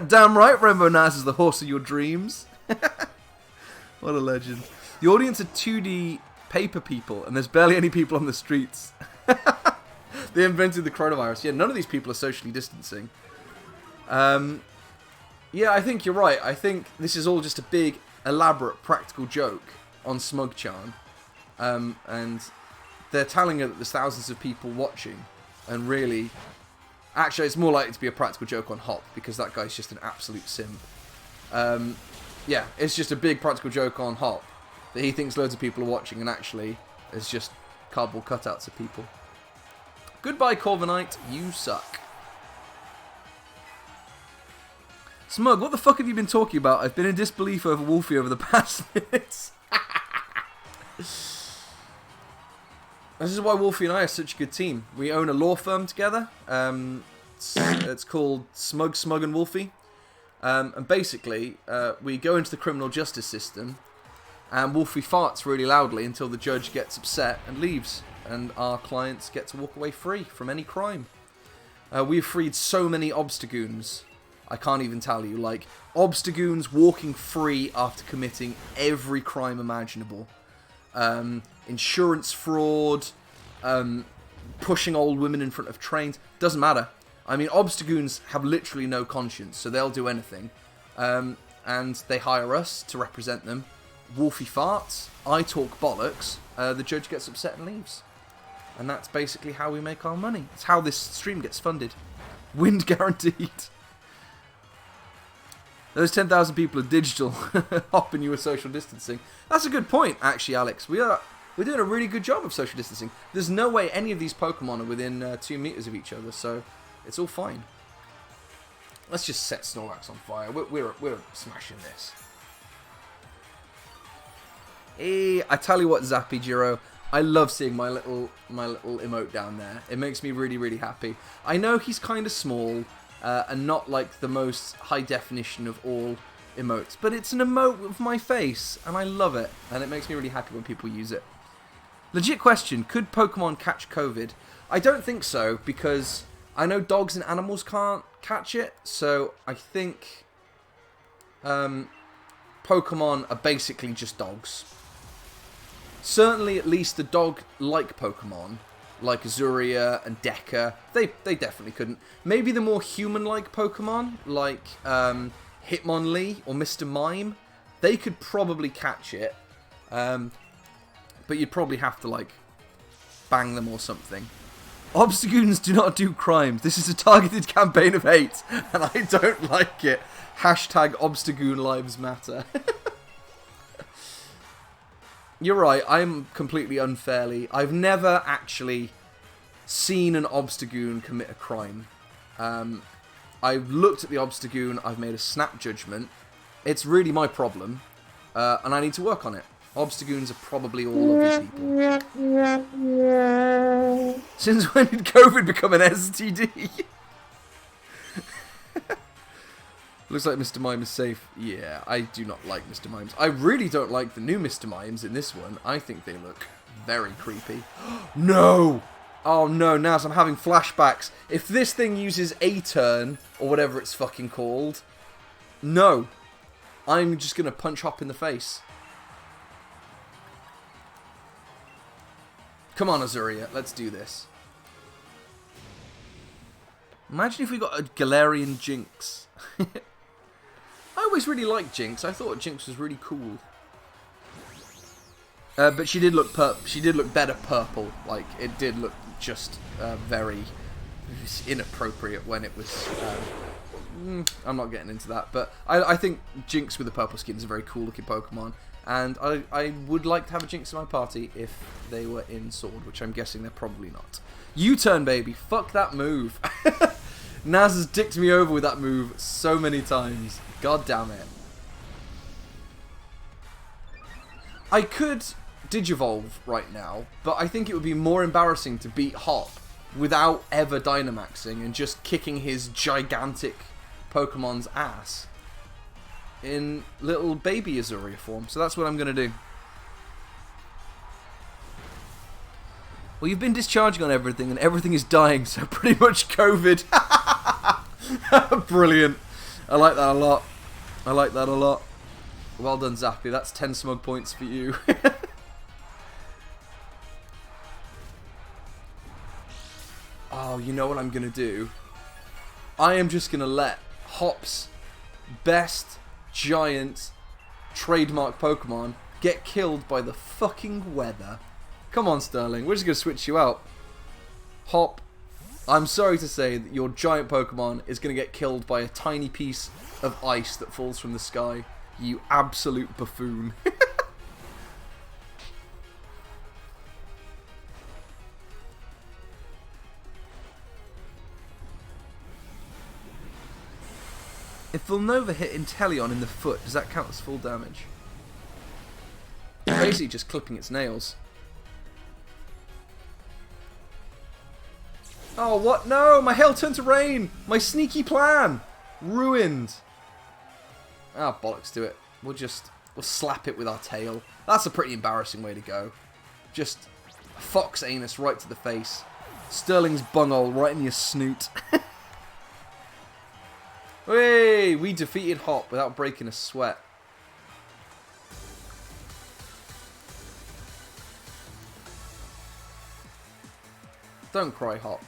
Damn right, Rainbow Naz is the horse of your dreams. What a legend. The audience are 2D paper people, and there's barely any people on the streets. They invented the coronavirus. Yeah, none of these people are socially distancing. Yeah, I think you're right. I think this is all just a big, elaborate, practical joke on Smug-chan. And they're telling her that there's thousands of people watching, and really... Actually, it's more likely to be a practical joke on Hop, because that guy's just an absolute simp. Yeah, it's just a big practical joke on Hop, that he thinks loads of people are watching, and actually, it's just cardboard cutouts of people. Goodbye, Corviknight, you suck. Smug, what the fuck have you been talking about? I've been in disbelief over Wolfie over the past minutes. This is why Wolfie and I are such a good team. We own a law firm together. It's called Smug and Wolfie. And basically, we go into the criminal justice system, and Wolfie farts really loudly until the judge gets upset and leaves. And our clients get to walk away free from any crime. We've freed so many Obstagoons. I can't even tell you. Like, Obstagoons walking free after committing every crime imaginable. Insurance fraud, pushing old women in front of trains. Doesn't matter. I mean, Obstagoons have literally no conscience, so they'll do anything. And they hire us to represent them. Wolfie farts, I talk bollocks, the judge gets upset and leaves. And that's basically how we make our money. It's how this stream gets funded. Wind guaranteed. Those 10,000 people are digital, hopping you with social distancing. That's a good point, actually, Alex. We're doing a really good job of social distancing. There's no way any of these Pokemon are within 2 meters of each other, so it's all fine. Let's just set Snorlax on fire. We're smashing this. Hey, I tell you what, Zappy Jiro, I love seeing my little emote down there. It makes me really, really happy. I know he's kind of small. And not like the most high definition of all emotes, but it's an emote of my face, and I love it, and it makes me really happy when people use it. Legit question, could Pokemon catch COVID? I don't think so, because I know dogs and animals can't catch it, so I think Pokemon are basically just dogs. Certainly at least the dog-like Pokemon, like Azuria and Deca, they definitely couldn't. Maybe the more human-like Pokemon, like Hitmonlee or Mr. Mime, they could probably catch it. But you'd probably have to, like, bang them or something. Obstagoons do not do crimes. This is a targeted campaign of hate, and I don't like it. Hashtag Obstagoon Lives Matter. You're right, I'm completely unfairly. I've never actually seen an Obstagoon commit a crime. I've looked at the Obstagoon, I've made a snap judgment. It's really my problem, and I need to work on it. Obstagoons are probably all of these people. Since when did COVID become an STD? Looks like Mr. Mime is safe. Yeah, I do not like Mr. Mimes. I really don't like the new Mr. Mimes in this one. I think they look very creepy. No! Oh no, Naz, I'm having flashbacks. If this thing uses A-turn, or whatever it's fucking called, no. I'm just going to punch Hop in the face. Come on, Azuria, let's do this. Imagine if we got a Galarian Jinx. I always really liked Jinx. I thought Jinx was really cool. But she did look better purple. Like, it did look just very inappropriate when it was... I'm not getting into that. But I think Jinx with the purple skin is a very cool looking Pokemon. And I would like to have a Jinx in my party if they were in Sword, which I'm guessing they're probably not. U-turn, baby. Fuck that move. Naz has dicked me over with that move so many times. God damn it. I could Digivolve right now, but I think it would be more embarrassing to beat Hop without ever Dynamaxing and just kicking his gigantic Pokemon's ass in little baby Azuria form. So that's what I'm going to do. Well, you've been discharging on everything, and everything is dying, so pretty much COVID. Brilliant. I like that a lot. I like that a lot. Well done, Zappy. That's 10 smug points for you. Oh, you know what I'm going to do? I am just going to let Hop's best giant trademark Pokemon get killed by the fucking weather. Come on, Sterling. We're just going to switch you out. Hop, I'm sorry to say that your giant Pokemon is going to get killed by a tiny piece of ice that falls from the sky. You absolute buffoon. If Villanova hit Inteleon in the foot, does that count as full damage? Are basically just clipping its nails. Oh, what? No! My hail turned to rain! My sneaky plan! Ruined. Ah, bollocks to it. We'll slap it with our tail. That's a pretty embarrassing way to go. Just fox anus right to the face. Sterling's bunghole right in your snoot. Hey, we defeated Hop without breaking a sweat. Don't cry, Hop.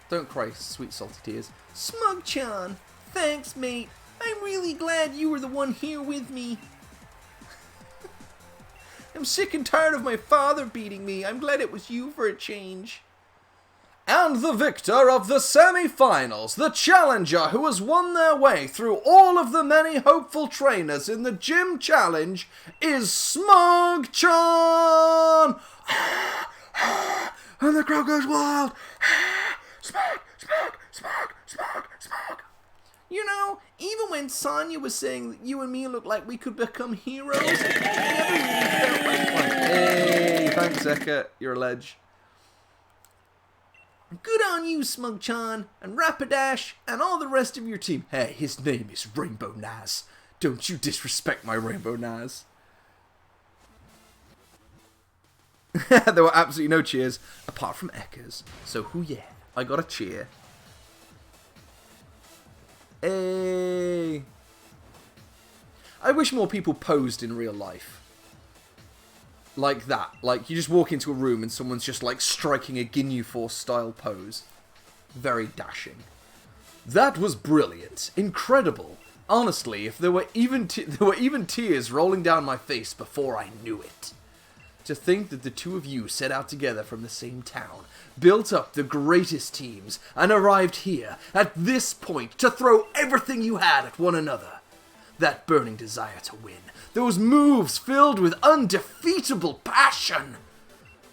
Don't cry, sweet salty tears. Smug-chan, thanks, mate. I'm really glad you were the one here with me. I'm sick and tired of my father beating me. I'm glad it was you for a change. And the victor of the semi-finals, the challenger who has won their way through all of the many hopeful trainers in the gym challenge, is Smug-chan! And the crowd goes wild. Smug, Smug, Smug, Smug, Smug. You know, even when Sonya was saying that you and me look like we could become heroes, I never really felt like one. Hey, thanks, Eka. You're a ledge. Good on you, Smug-chan, and Rapidash, and all the rest of your team. Hey, his name is Rainbow Naz. Don't you disrespect my Rainbow Naz. There were absolutely no cheers, apart from Eka's. So, who yeah, I got a cheer. Hey. I wish more people posed in real life. Like that. Like, you just walk into a room and someone's just, like, striking a Ginyu Force style pose. Very dashing. That was brilliant. Incredible. Honestly, if there were even tears rolling down my face before I knew it. To think that the two of you set out together from the same town, built up the greatest teams, and arrived here, at this point, to throw everything you had at one another. That burning desire to win. Those moves filled with undefeatable passion.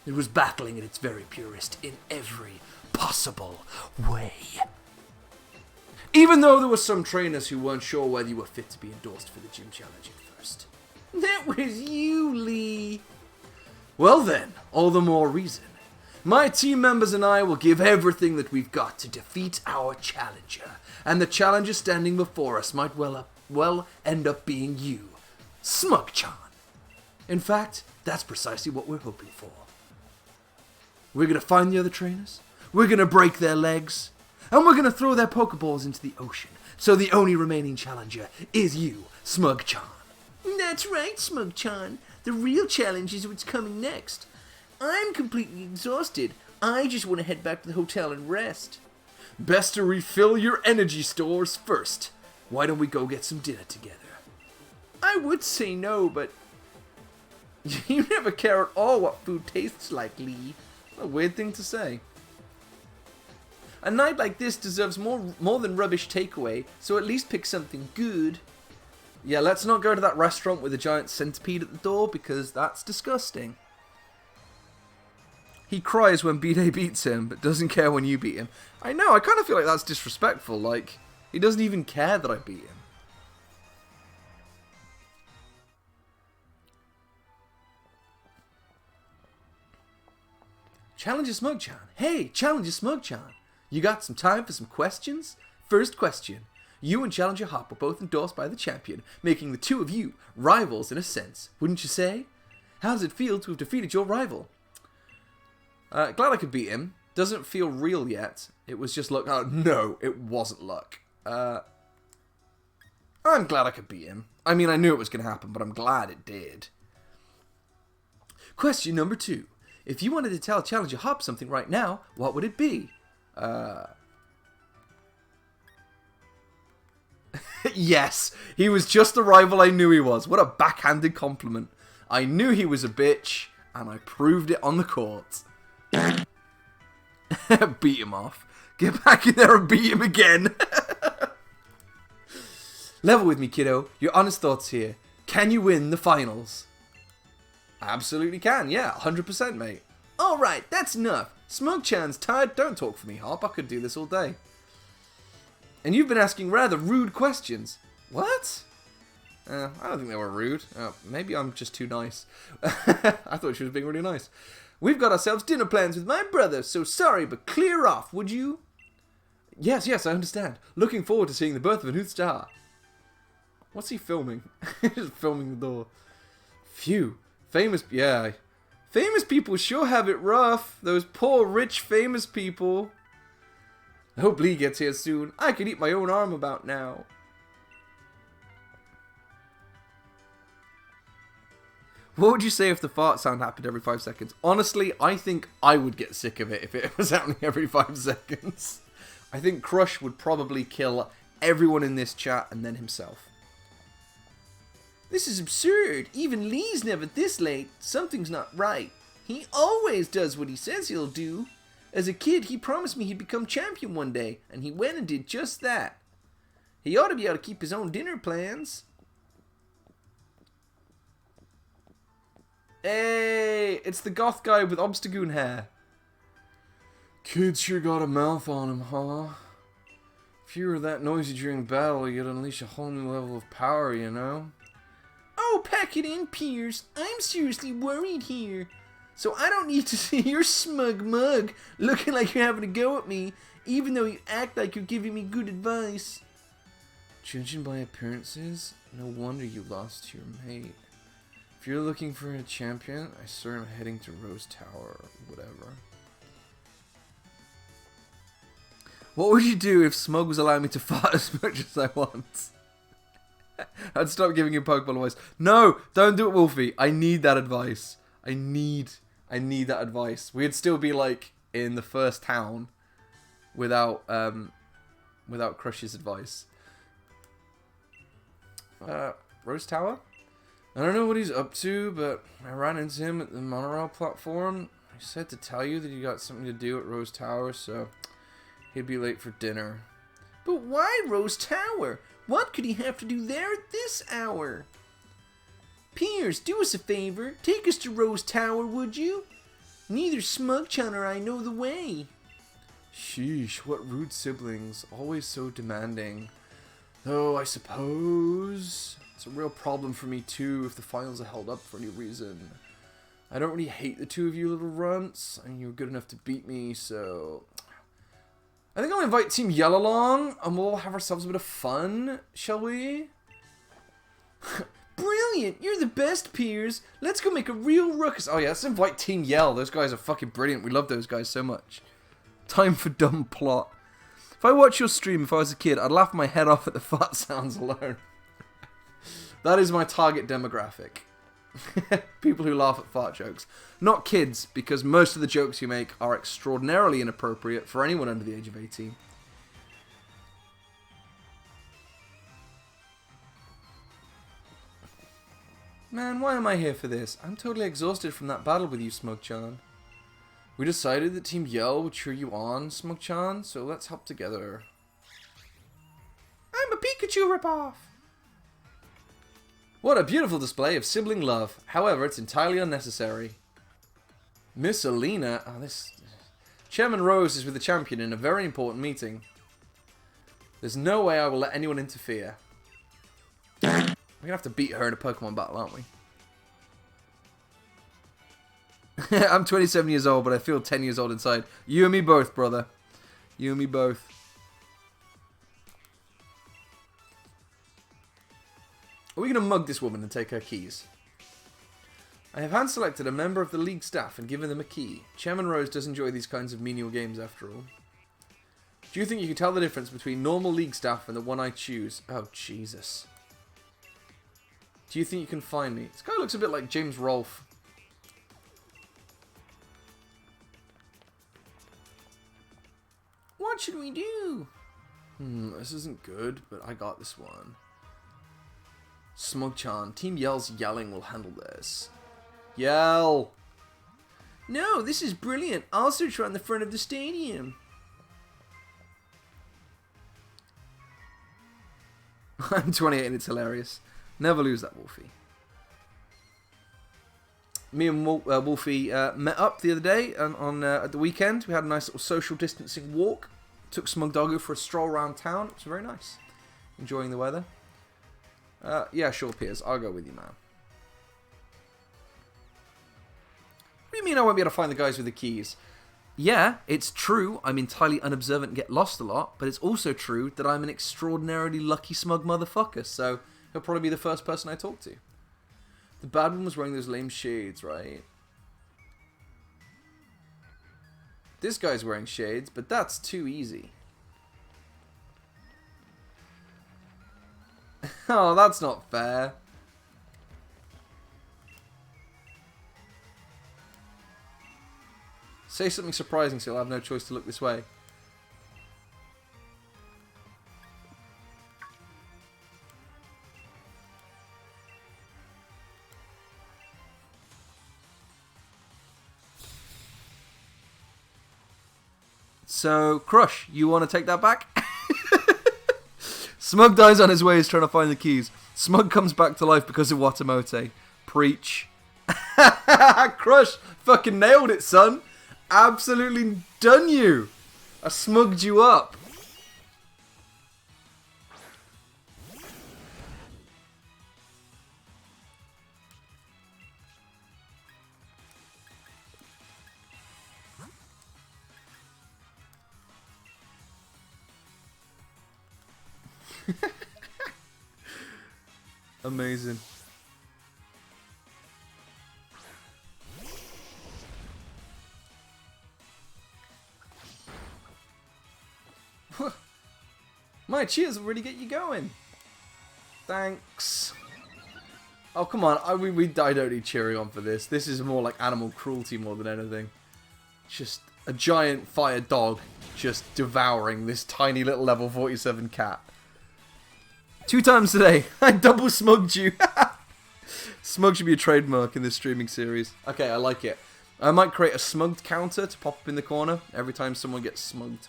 It was battling at its very purest in every possible way. Even though there were some trainers who weren't sure whether you were fit to be endorsed for the gym challenge at first. That was you, Lee. Well then, all the more reason. My team members and I will give everything that we've got to defeat our challenger. And the challenger standing before us might well end up being you, Smug-chan. In fact, that's precisely what we're hoping for. We're going to find the other trainers, we're going to break their legs, and we're going to throw their Pokeballs into the ocean. So the only remaining challenger is you, Smug-chan. That's right, Smug-chan. The real challenge is what's coming next. I'm completely exhausted. I just want to head back to the hotel and rest. Best to refill your energy stores first. Why don't we go get some dinner together? I would say no, but you never care at all what food tastes like, Lee. What a weird thing to say. A night like this deserves more than rubbish takeaway, so at least pick something good. Yeah, let's not go to that restaurant with a giant centipede at the door, because that's disgusting. He cries when B-Day beats him, but doesn't care when you beat him. I know, I kind of feel like that's disrespectful. Like, he doesn't even care that I beat him. Challenger Smug-chan. Hey, Challenger Smug-chan. You got some time for some questions? First question. You and Challenger Hop were both endorsed by the champion, making the two of you rivals in a sense, wouldn't you say? How does it feel to have defeated your rival? Glad I could beat him. Doesn't feel real yet. It was just luck. Oh, no, it wasn't luck. I'm glad I could beat him. I mean, I knew it was going to happen, but I'm glad it did. Question number 2. If you wanted to tell Challenger Hop something right now, what would it be? Yes, he was just the rival I knew he was. What a backhanded compliment. I knew he was a bitch, and I proved it on the court. Beat him off. Get back in there and beat him again. Level with me, kiddo. Your honest thoughts here. Can you win the finals? Absolutely can, yeah. 100%, mate. Alright, that's enough. Smug-chan's tired. Don't talk for me, Hop. I could do this all day. And you've been asking rather rude questions. What? I don't think they were rude. Maybe I'm just too nice. I thought she was being really nice. We've got ourselves dinner plans with my brother, so sorry, but clear off, would you? Yes, I understand. Looking forward to seeing the birth of a new star. What's he filming? He's filming the door. Phew. Famous people sure have it rough. Those poor, rich, famous people. I hope Lee gets here soon. I can eat my own arm about now. What would you say if the fart sound happened every 5 seconds? Honestly, I think I would get sick of it if it was happening every 5 seconds. I think Crush would probably kill everyone in this chat and then himself. This is absurd. Even Lee's never this late. Something's not right. He always does what he says he'll do. As a kid, he promised me he'd become champion one day, and he went and did just that. He ought to be able to keep his own dinner plans. Hey, it's the goth guy with Obstagoon hair. Kid sure got a mouth on him, huh? If you were that noisy during battle, you'd unleash a whole new level of power, you know? Oh, pack it in, Piers. I'm seriously worried here. So I don't need to see your smug mug looking like you're having a go at me, even though you act like you're giving me good advice. Judging by appearances, no wonder you lost to your mate. If you're looking for a champion, I swear I'm heading to Rose Tower or whatever. What would you do if Smug was allowing me to fart as much as I want? I'd stop giving you Pokeball advice. No, don't do it, Wolfie. I need that advice. I need that advice. We'd still be like in the first town without Crush's advice. Rose Tower? I don't know what he's up to, but I ran into him at the monorail platform. He said to tell you that he got something to do at Rose Tower, so he'd be late for dinner. But why Rose Tower? What could he have to do there at this hour? Piers, do us a favor. Take us to Rose Tower, would you? Neither Smugchan or I know the way. Sheesh, what rude siblings. Always so demanding. Though, I suppose it's a real problem for me too if the finals are held up for any reason. I don't really hate the two of you little runts. I mean, you were good enough to beat me, so I think I'll invite Team Yell along, and we'll have ourselves a bit of fun, shall we? Brilliant! You're the best, Piers. Let's go make a real ruckus. Oh yeah, let's invite Team Yell. Those guys are fucking brilliant. We love those guys so much. Time for dumb plot. If I watched your stream if I was a kid, I'd laugh my head off at the fart sounds alone. That is my target demographic. People who laugh at fart jokes. Not kids, because most of the jokes you make are extraordinarily inappropriate for anyone under the age of 18. Man, why am I here for this? I'm totally exhausted from that battle with you, Smugchan. We decided that Team Yell would cheer you on, Smugchan, so let's help together. I'm a Pikachu ripoff! What a beautiful display of sibling love. However, it's entirely unnecessary. Miss Alina... Oh, this... Chairman Rose is with the champion in a very important meeting. There's no way I will let anyone interfere. We're going to have to beat her in a Pokemon battle, aren't we? I'm 27 years old, but I feel 10 years old inside. You and me both, brother. You and me both. Are we going to mug this woman and take her keys? I have hand-selected a member of the league staff and given them a key. Chairman Rose does enjoy these kinds of menial games after all. Do you think you can tell the difference between normal league staff and the one I choose? Oh, Jesus. Do you think you can find me? This guy looks a bit like James Rolfe. What should we do? This isn't good, but I got this one. Smugchan, Team Yell's yelling will handle this. Yell! No, this is brilliant. I'll search around the front of the stadium. I'm 28 and it's hilarious. Never lose that, Wolfie. Me and Wolfie met up the other day and at the weekend. We had a nice little social distancing walk. Took Smug Doggo for a stroll around town. It was very nice. Enjoying the weather. Yeah, sure, Piers. I'll go with you, man. What do you mean I won't be able to find the guys with the keys? Yeah, it's true I'm entirely unobservant and get lost a lot, but it's also true that I'm an extraordinarily lucky smug motherfucker, so he'll probably be the first person I talk to. The bad one was wearing those lame shades, right? This guy's wearing shades, but that's too easy. Oh, that's not fair. Say something surprising so I'll have no choice to look this way. So, Crush, you want to take that back? Smug dies on his way, he's trying to find the keys. Smug comes back to life because of Watamote. Preach. Crush, fucking nailed it, son. Absolutely done you. I smugged you up. Amazing. My cheers will really get you going. Thanks. Oh, come on. I don't need cheering on for this. This is more like animal cruelty more than anything. Just a giant fire dog just devouring this tiny little level 47 cat. 2 times today. I double smugged you. Smug should be a trademark in this streaming series. Okay, I like it. I might create a smugged counter to pop up in the corner every time someone gets smugged.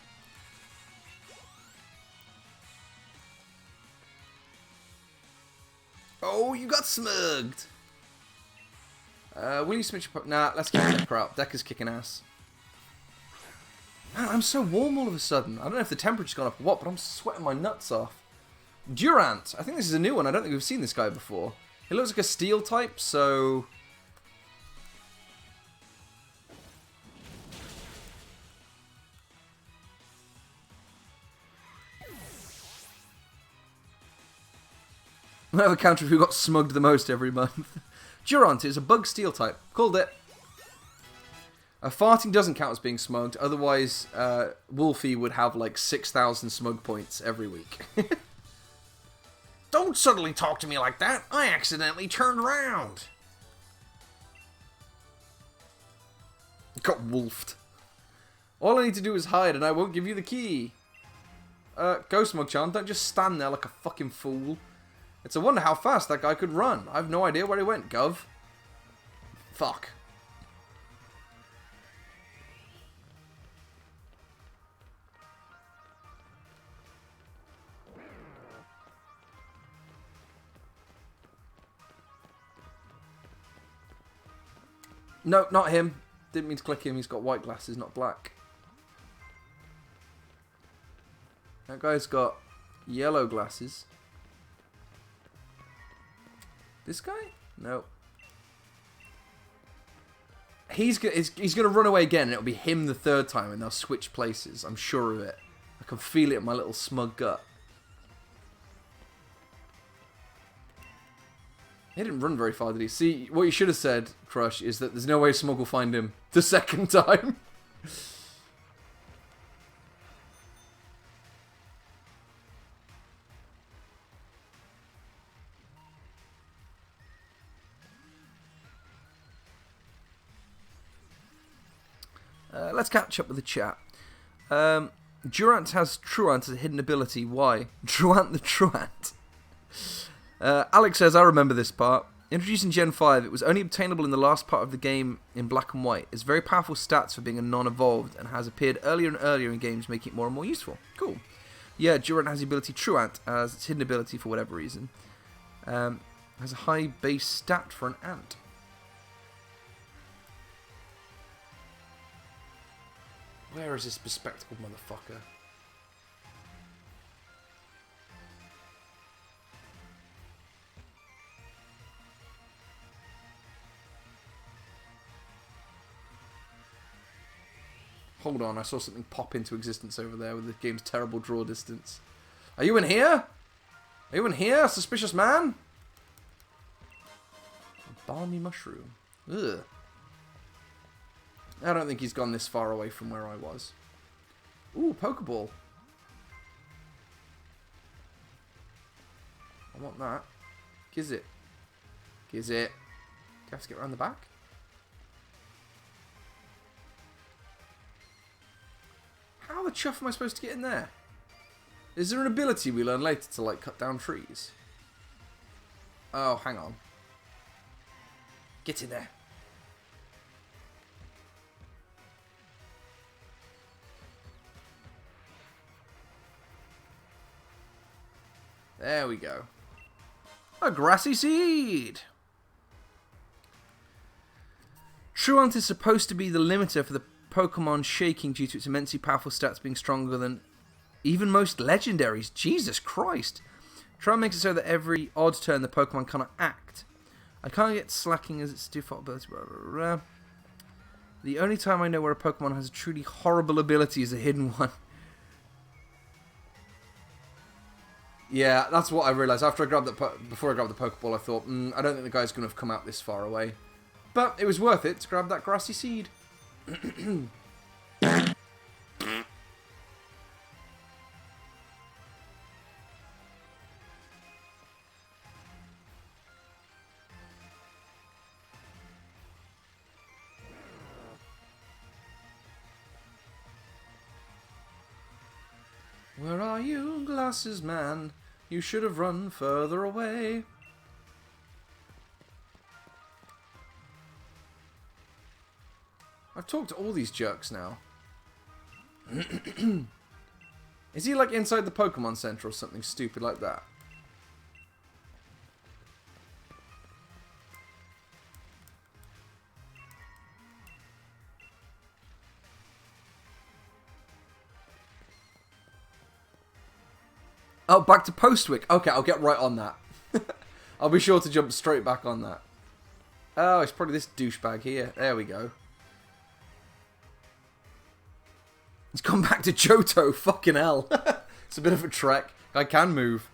Oh, you got smugged! Will you switch your... Nah, let's keep Decker up. Decker's kicking ass. Man, I'm so warm all of a sudden. I don't know if the temperature's gone up or what, but I'm sweating my nuts off. Durant. I think this is a new one. I don't think we've seen this guy before. He looks like a steel type, so... I have a counter of who got smugged the most every month. Durant is a bug steel type. Called it. Farting doesn't count as being smugged. Otherwise, Wolfie would have like 6,000 smug points every week. Don't suddenly talk to me like that. I accidentally turned around. Got wolfed. All I need to do is hide and I won't give you the key. Go Smugchan, don't just stand there like a fucking fool. It's a wonder how fast that guy could run. I have no idea where he went, Gov. Fuck. No, not him. Didn't mean to click him. He's got white glasses, not black. That guy's got yellow glasses. This guy? No. He's gonna run away again, and it'll be him the third time, and they'll switch places. I'm sure of it. I can feel it in my little smug gut. He didn't run very far, did he? See, what you should have said, Crush, is that there's no way Smug will find him the second time. Let's catch up with the chat. Durant has Truant as a hidden ability. Why? Truant the Truant. Alex says, I remember this part. Introduced in Gen 5, it was only obtainable in the last part of the game in black and white. It's very powerful stats for being a non-evolved and has appeared earlier and earlier in games, making it more and more useful. Cool. Yeah, Durant has the ability Truant as its hidden ability for whatever reason. Has a high base stat for an ant. Where is this bespectacled motherfucker? Hold on, I saw something pop into existence over there with the game's terrible draw distance. Are you in here? Are you in here, suspicious man? A balmy mushroom. Ugh. I don't think he's gone this far away from where I was. Ooh, Pokeball. I want that. Giz it. Giz it. Do I have to get around the back? How the chuff am I supposed to get in there? Is there an ability we learn later to, like, cut down trees? Oh, hang on. Get in there. There we go. A grassy seed! Truant is supposed to be the limiter for the Pokemon shaking due to its immensely powerful stats being stronger than even most legendaries. Jesus Christ! Truant makes it so that every odd turn the Pokemon cannot act. I can't get slacking as its default ability. Blah, blah, blah. The only time I know where a Pokemon has a truly horrible ability is a hidden one. Yeah, that's what I realised. After I grabbed before I grabbed the Pokeball, I thought, I don't think the guy's going to have come out this far away. But it was worth it to grab that grassy seed. Where are you, glasses man? You should have run further away. I've talked to all these jerks now. Is he like inside the Pokemon Center or something stupid like that? Oh, back to Postwick. Okay, I'll get right on that. I'll be sure to jump straight back on that. Oh, it's probably this douchebag here. There we go. He's gone back to Johto. Fucking hell. It's a bit of a trek. I can move.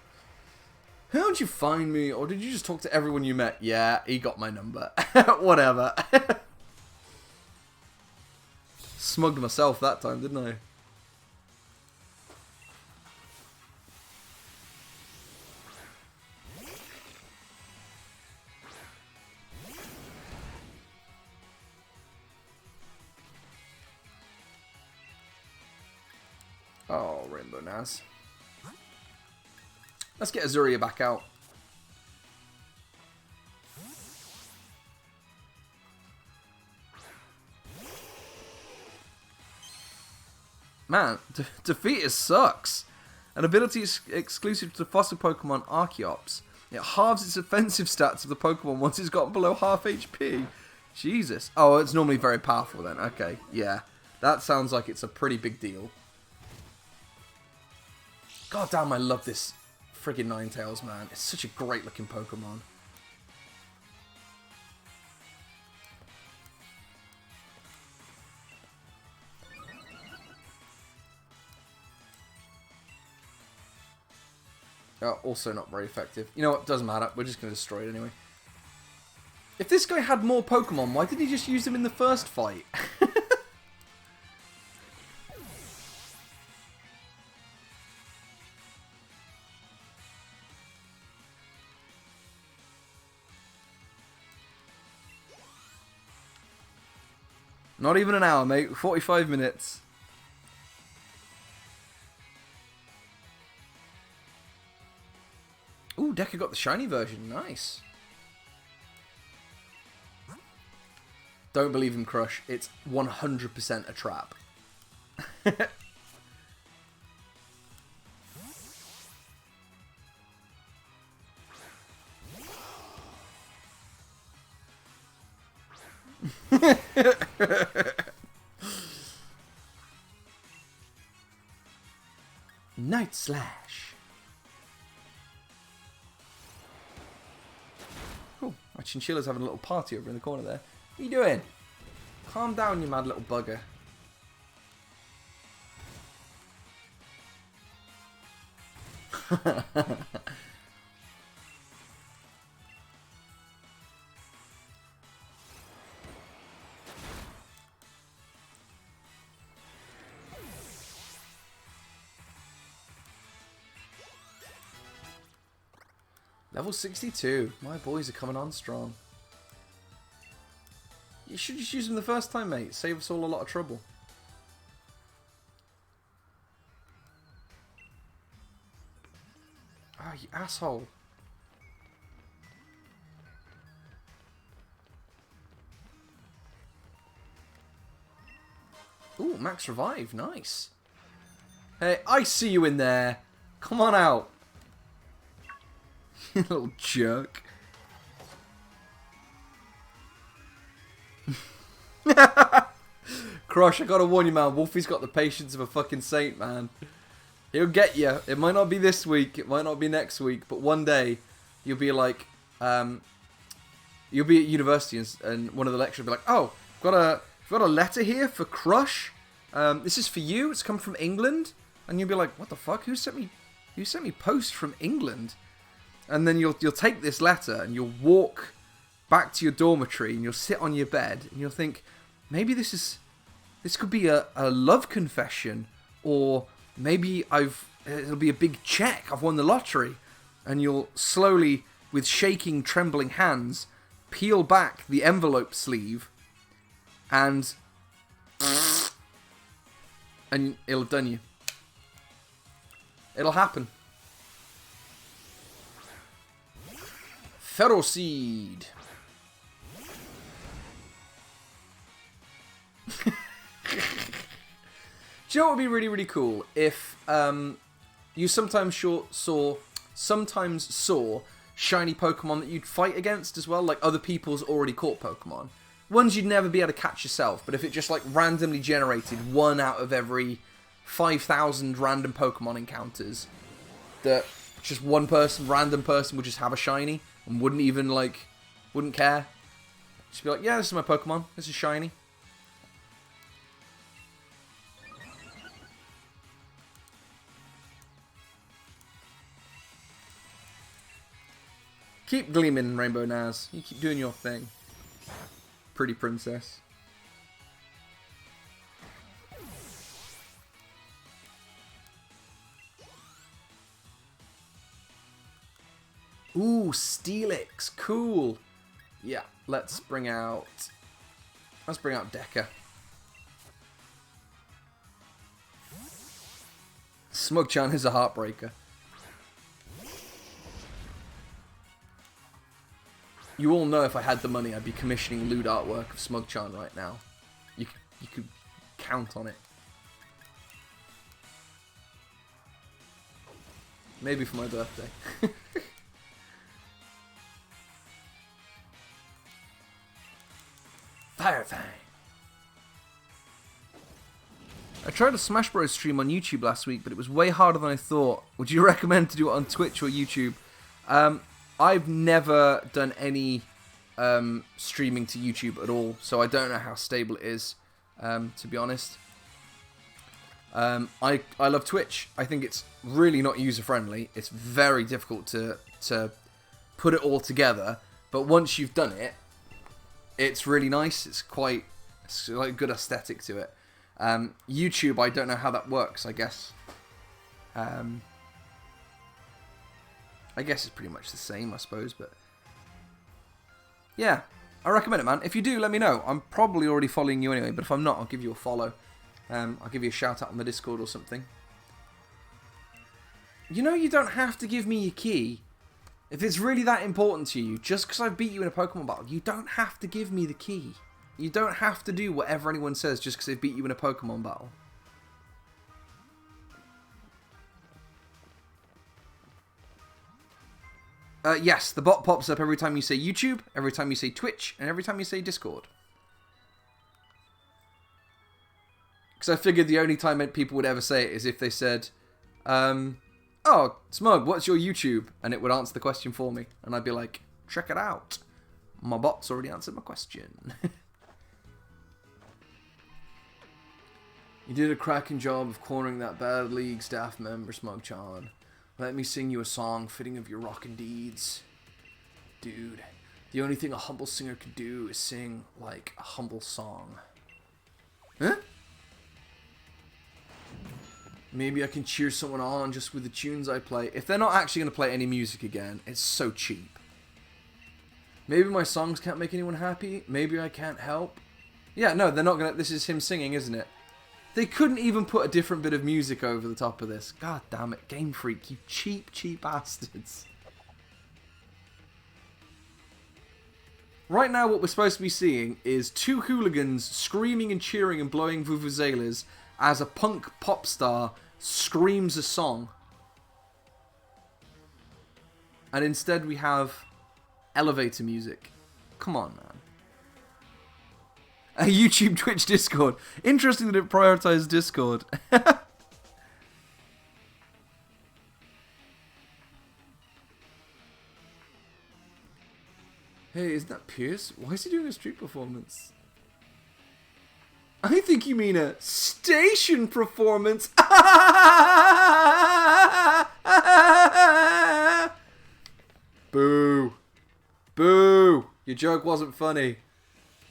How'd you find me? Or did you just talk to everyone you met? Yeah, he got my number. Whatever. Smugged myself that time, didn't I? Oh, Rainbow Naz. Let's get Azuria back out. Man, Defeater sucks. An ability exclusive to fossil Pokemon Archeops. It halves its offensive stats of the Pokemon once it's gotten below half HP. Jesus. Oh, it's normally very powerful then. Okay, yeah. That sounds like it's a pretty big deal. God damn, I love this friggin' Ninetales, man. It's such a great looking Pokemon. Oh, also not very effective. You know what? Doesn't matter. We're just going to destroy it anyway. If this guy had more Pokemon, why didn't he just use them in the first fight? Not even an hour, mate. 45 minutes. Ooh, Deca got the shiny version. Nice. Don't believe him, Crush. It's 100% a trap. Night Slash. Cool. My chinchilla's having a little party over in the corner there. What are you doing? Calm down, you mad little bugger. Level 62. My boys are coming on strong. You should just use them the first time, mate. Save us all a lot of trouble. Ah, you asshole. Ooh, max revive. Nice. Hey, I see you in there. Come on out. You little jerk. Crush, I gotta warn you, man. Wolfie's got the patience of a fucking saint, man. He'll get you. It might not be this week. It might not be next week. But one day, you'll be like, you'll be at university and one of the lecturers will be like, oh, got a letter here for Crush. This is for you. It's come from England. And you'll be like, what the fuck? Who sent me post from England? And then you'll take this letter and you'll walk back to your dormitory and you'll sit on your bed and you'll think, maybe this could be a love confession, or maybe it'll be a big check. I've won the lottery. And you'll slowly, with shaking, trembling hands, peel back the envelope sleeve and it'll have done you. It'll happen. Feral Seed. Do you know what would be really, really cool? If you sometimes saw shiny Pokemon that you'd fight against as well, like other people's already caught Pokemon. Ones you'd never be able to catch yourself, but if it just like randomly generated one out of every 5,000 random Pokemon encounters, that just one person, random person, would just have a shiny and wouldn't care. Just be like, yeah, this is my Pokemon. This is shiny. Keep gleaming, Rainbow Naz. You keep doing your thing. Pretty princess. Ooh, Steelix. Cool. Yeah, let's bring out Deca. Smugchan is a heartbreaker. You all know if I had the money, I'd be commissioning lewd artwork of Smugchan right now. You could count on it. Maybe for my birthday. Fire Fang. I tried a Smash Bros stream on YouTube last week, but it was way harder than I thought. Would you recommend to do it on Twitch or YouTube? I've never done any streaming to YouTube at all, so I don't know how stable it is, to be honest. I love Twitch. I think it's really not user-friendly. It's very difficult to put it all together, but once you've done it, it's really nice. It's like a good aesthetic to it. YouTube, I don't know how that works, I guess. I guess it's pretty much the same, I suppose, but yeah, I recommend it, man. If you do, let me know. I'm probably already following you anyway, but if I'm not, I'll give you a follow. I'll give you a shout out on the Discord or something. You know, you don't have to give me your key. If it's really that important to you, just because I beat you in a Pokemon battle, you don't have to give me the key. You don't have to do whatever anyone says just because they beat you in a Pokemon battle. Yes, the bot pops up every time you say YouTube, every time you say Twitch, and every time you say Discord. Because I figured the only time people would ever say it is if they said, oh, Smug, what's your YouTube? And it would answer the question for me. And I'd be like, check it out. My bot's already answered my question. You did a cracking job of cornering that bad league staff member, Smugchan. Let me sing you a song fitting of your rockin' deeds. Dude, the only thing a humble singer could do is sing, like, a humble song. Huh? Maybe I can cheer someone on just with the tunes I play. If they're not actually going to play any music again, it's so cheap. Maybe my songs can't make anyone happy. Maybe I can't help. Yeah, no, they're not going to... This is him singing, isn't it? They couldn't even put a different bit of music over the top of this. God damn it, Game Freak, you cheap, cheap bastards. Right now, what we're supposed to be seeing is two hooligans screaming and cheering and blowing vuvuzelas as a punk pop star screams a song. And instead we have elevator music. Come on, man. A YouTube, Twitch, Discord. Interesting that it prioritizes Discord. Hey, isn't that Pierce? Why is he doing a street performance? I think you mean a station performance. Boo. Boo. Your joke wasn't funny.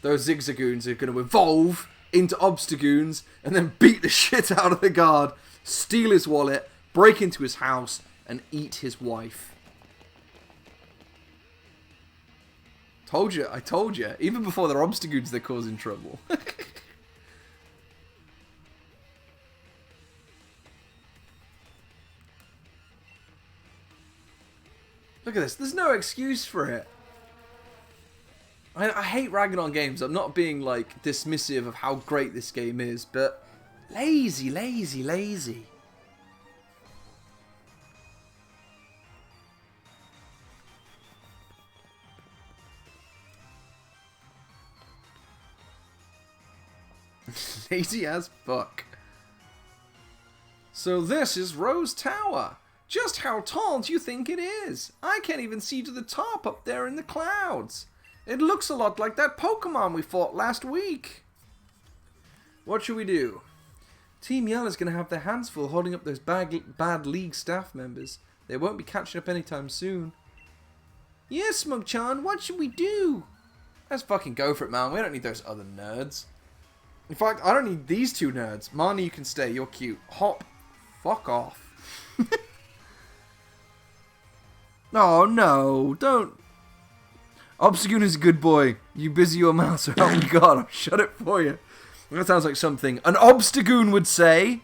Those Zigzagoons are going to evolve into Obstagoons and then beat the shit out of the guard, steal his wallet, break into his house, and eat his wife. Told you, I told you. Even before they're Obstagoons, they're causing trouble. Look at this. There's no excuse for it. I hate ragging on games. I'm not being, like, dismissive of how great this game is, but lazy, lazy, lazy. Lazy as fuck. So this is Rose Tower. Just how tall do you think it is? I can't even see to the top up there in the clouds. It looks a lot like that Pokemon we fought last week. What should we do? Team Yell is going to have their hands full holding up those bad league staff members. They won't be catching up anytime soon. Yes, Smug-chan, what should we do? Let's fucking go for it, man. We don't need those other nerds. In fact, I don't need these two nerds. Marnie, you can stay. You're cute. Hop. Fuck off. Oh, no. Don't. Obstagoon is a good boy. You busy your mouth, so help me God, I'll shut it for you. That sounds like something an Obstagoon would say.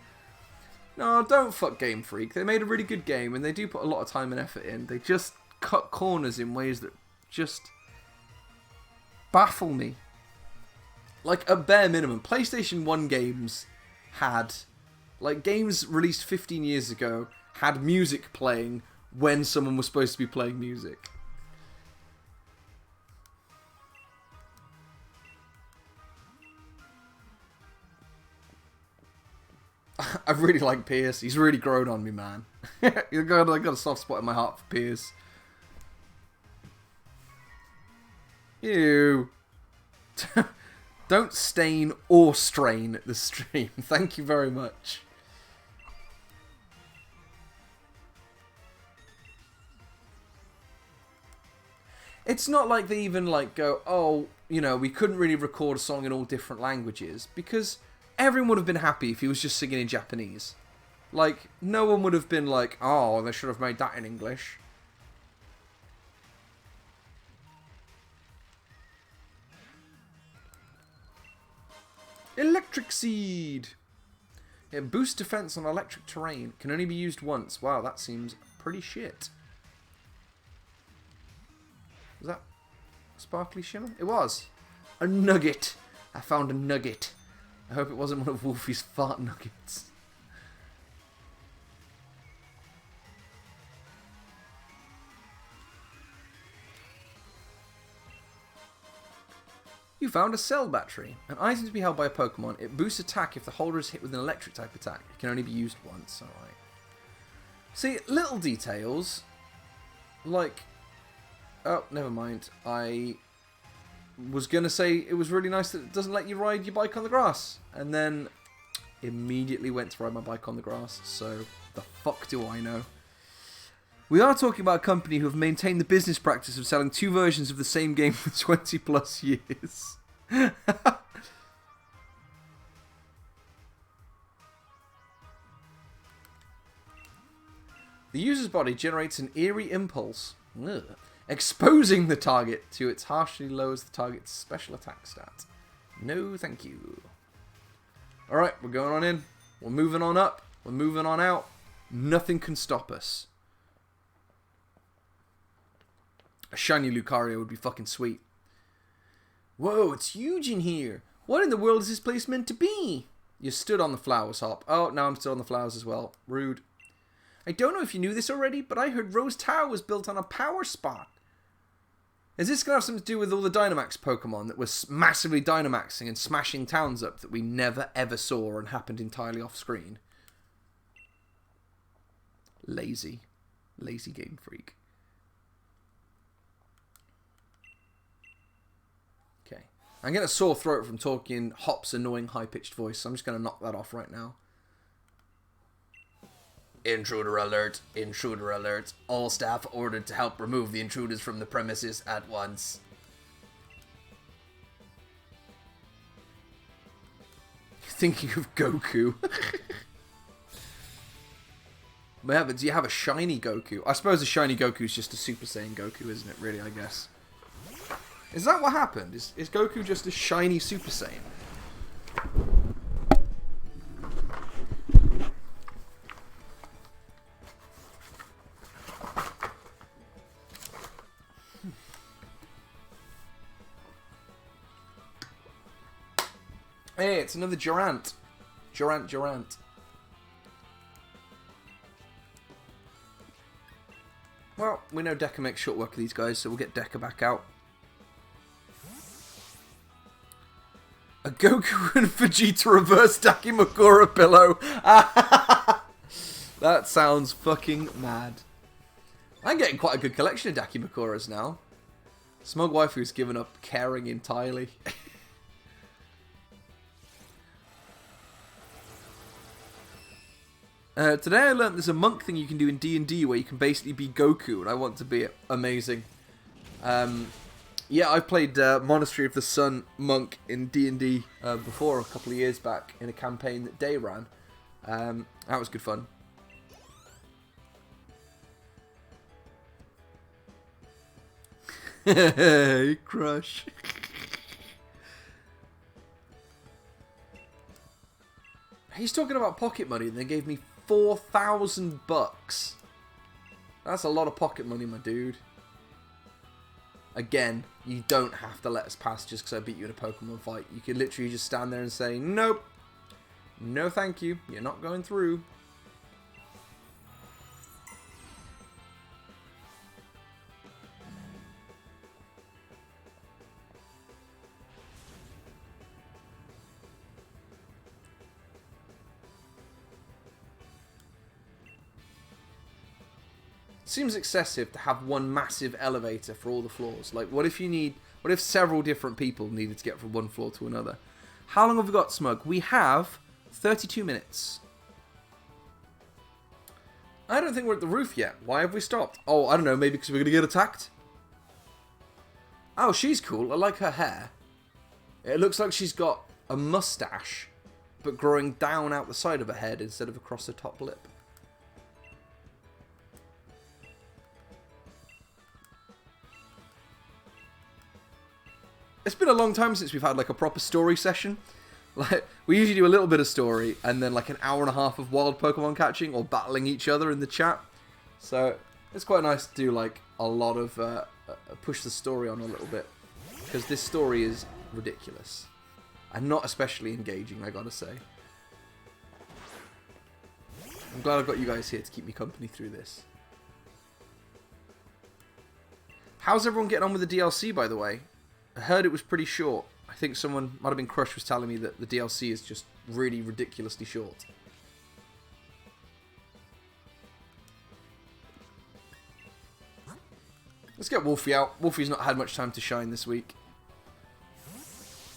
No, don't fuck Game Freak. They made a really good game, and they do put a lot of time and effort in. They just cut corners in ways that just baffle me. Like, at bare minimum, PlayStation 1 games had, like, games released 15 years ago had music playing when someone was supposed to be playing music. I really like Pierce. He's really grown on me, man. I got a soft spot in my heart for Pierce. Ew. Don't stain or strain the stream. Thank you very much. It's not like they even like go, oh, you know, we couldn't really record a song in all different languages, because everyone would have been happy if he was just singing in Japanese. Like, no one would have been like, oh, they should have made that in English. Electric Seed! It boosts defense on electric terrain. Can only be used once. Wow, that seems pretty shit. Was that sparkly shimmer? It was. A nugget. I found a nugget. I hope it wasn't one of Wolfie's fart nuggets. You found a cell battery. An item to be held by a Pokemon. It boosts attack if the holder is hit with an electric type attack. It can only be used once. Alright. See, little details. Like... Oh, never mind. I was going to say it was really nice that it doesn't let you ride your bike on the grass. And then immediately went to ride my bike on the grass. So, the fuck do I know? We are talking about a company who have maintained the business practice of selling 2 versions of the same game for 20 plus years. The user's body generates an eerie impulse, exposing the target to its harshly lowers the target's special attack stat. No, thank you. Alright, we're going on in. We're moving on up. We're moving on out. Nothing can stop us. A shiny Lucario would be fucking sweet. Whoa, it's huge in here. What in the world is this place meant to be? You stood on the flowers, Hop. Oh, now I'm still on the flowers as well. Rude. I don't know if you knew this already, but I heard Rose Tower was built on a power spot. Is this going to have something to do with all the Dynamax Pokemon that was massively Dynamaxing and smashing towns up that we never ever saw and happened entirely off screen? Lazy. Lazy Game Freak. Okay. I'm getting a sore throat from talking Hop's annoying high-pitched voice, so I'm just going to knock that off right now. Intruder alert, intruder alert. All staff ordered to help remove the intruders from the premises at once. Thinking of Goku. Yeah, but do you have a shiny Goku? I suppose a shiny Goku is just a Super Saiyan Goku, isn't it, really, I guess? Is that what happened? Is Goku just a shiny Super Saiyan? Hey, it's another Durant. Durant. Well, we know Deca makes short work of these guys, so we'll get Deca back out. A Goku and Vegeta reverse Dakimakura pillow. That sounds fucking mad. I'm getting quite a good collection of Dakimakuras now. Smug Waifu's given up caring entirely. Today I learned there's a monk thing you can do in D&D where you can basically be Goku, and I want to be it. Amazing. Yeah, I played Monastery of the Sun monk in D&D before, a couple of years back, in a campaign that Day ran. That was good fun. Hey, crush. He's talking about pocket money, and they gave me $4,000. That's a lot of pocket money, my dude. Again, you don't have to let us pass just because I beat you in a Pokemon fight. You can literally just stand there and say, nope. No thank you. You're not going through. Seems excessive to have one massive elevator for all the floors. Like, what if several different people needed to get from one floor to another? How long have we got, Smug? We have 32 minutes. I don't think we're at the roof yet. Why have we stopped? Oh, I don't know. Maybe because we're going to get attacked? Oh, she's cool. I like her hair. It looks like she's got a mustache, but growing down out the side of her head instead of across her top lip. It's been a long time since we've had like a proper story session. Like, we usually do a little bit of story and then like an hour and a half of wild Pokemon catching or battling each other in the chat. So it's quite nice to do like a lot of push the story on a little bit, because this story is ridiculous and not especially engaging, I gotta say. I'm glad I've got you guys here to keep me company through this. How's everyone getting on with the DLC, by the way? I heard it was pretty short. I think someone, might have been Crush, was telling me that the DLC is just really ridiculously short. Let's get Wolfie out. Wolfie's not had much time to shine this week.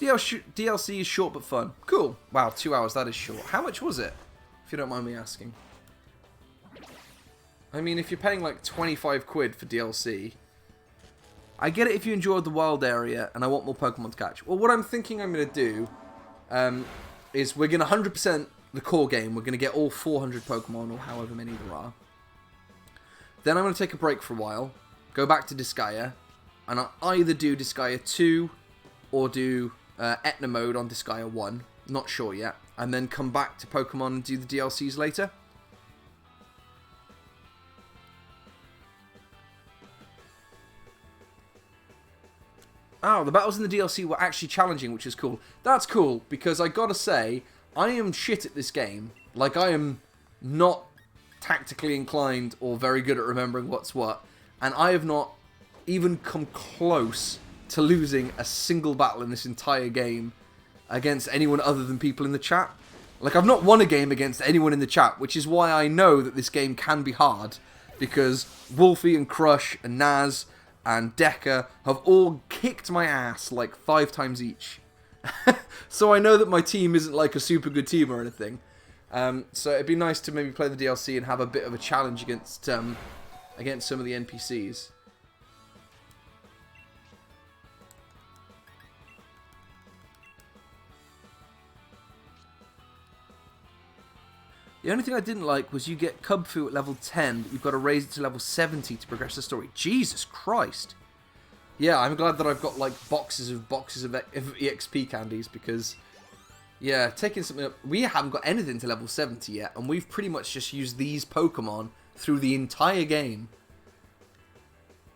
DLC is short but fun. Cool. Wow, 2 hours, that is short. How much was it? If you don't mind me asking. I mean, if you're paying like 25 quid for DLC, I get it if you enjoyed the wild area and I want more Pokemon to catch. Well, what I'm thinking I'm going to do is we're going to 100% the core game. We're going to get all 400 Pokemon, or however many there are. Then I'm going to take a break for a while, go back to Disgaea, and I'll either do Disgaea 2 or do Etna mode on Disgaea 1. Not sure yet. And then come back to Pokemon and do the DLCs later. Oh, the battles in the DLC were actually challenging, which is cool. That's cool, because I gotta say, I am shit at this game. Like, I am not tactically inclined or very good at remembering what's what. And I have not even come close to losing a single battle in this entire game against anyone other than people in the chat. Like, I've not won a game against anyone in the chat, which is why I know that this game can be hard. Because Wolfie and Crush and Naz and Decker have all kicked my ass like 5 times each. So I know that my team isn't like a super good team or anything. So it'd be nice to maybe play the DLC and have a bit of a challenge against some of the NPCs. The only thing I didn't like was you get Cubfu at level 10, but you've got to raise it to level 70 to progress the story. Jesus Christ. Yeah, I'm glad that I've got like boxes of EXP candies, because yeah, taking something up, we haven't got anything to level 70 yet, and we've pretty much just used these Pokemon through the entire game.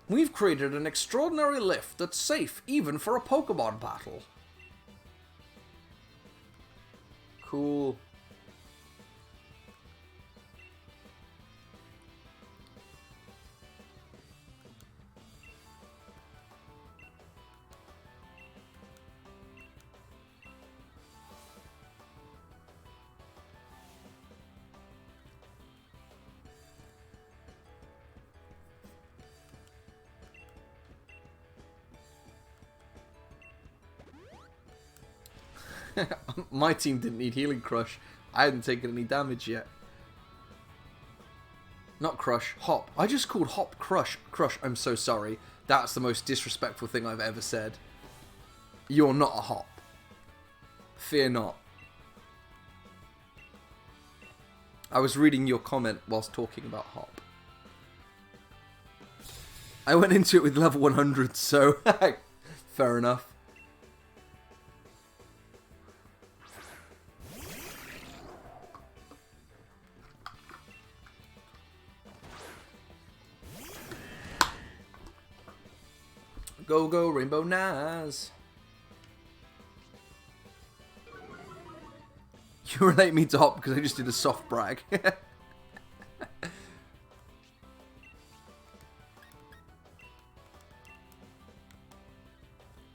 We've created an extraordinary lift that's safe even for a Pokemon battle. Cool. My team didn't need Healing Crush. I hadn't taken any damage yet. Not Crush, Hop. I just called Hop Crush. Crush, I'm so sorry. That's the most disrespectful thing I've ever said. You're not a Hop. Fear not. I was reading your comment whilst talking about Hop. I went into it with level 100, so fair enough. Go, go, Rainbow Naz. You relate me to Hop because I just did a soft brag.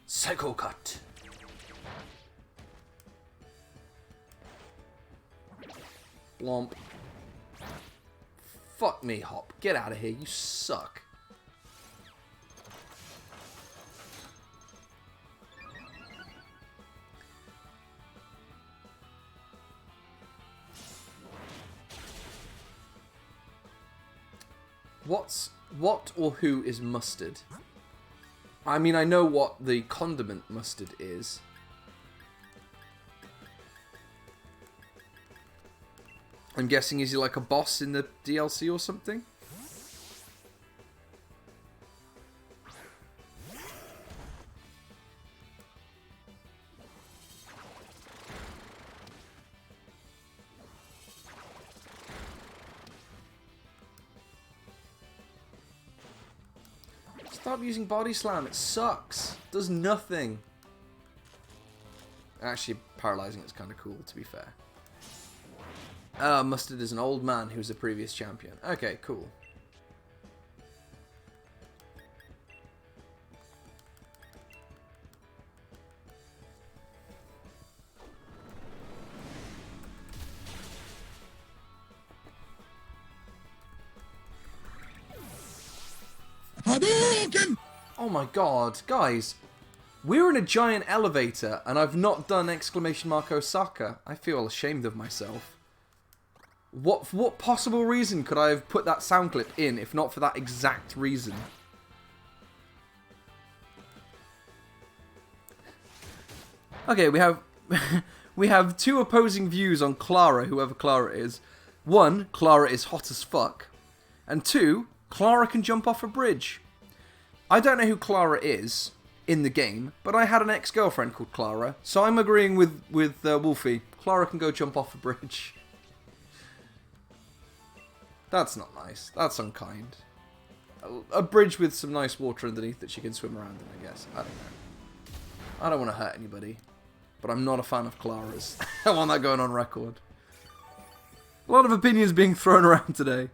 Psycho Cut. Blomp. Fuck me, Hop. Get out of here. You suck. What or who is mustard? I mean, I know what the condiment mustard is. I'm guessing, is he like a boss in the DLC or something? Stop using Body Slam, it sucks. Does nothing. Actually, paralyzing is kind of cool, to be fair. Mustard is an old man who's a previous champion. Okay, cool. Oh my god, guys. We're in a giant elevator and I've not done ! Osaka. I feel ashamed of myself. For what possible reason could I have put that sound clip in, if not for that exact reason? Okay, we have we have two opposing views on Clara, whoever Clara is. One, Clara is hot as fuck. And two, Clara can jump off a bridge. I don't know who Clara is in the game, but I had an ex-girlfriend called Clara, so I'm agreeing with Wolfie. Clara can go jump off a bridge. That's not nice. That's unkind. A bridge with some nice water underneath that she can swim around in, I guess. I don't know. I don't want to hurt anybody, but I'm not a fan of Clara's. I want that going on record. A lot of opinions being thrown around today.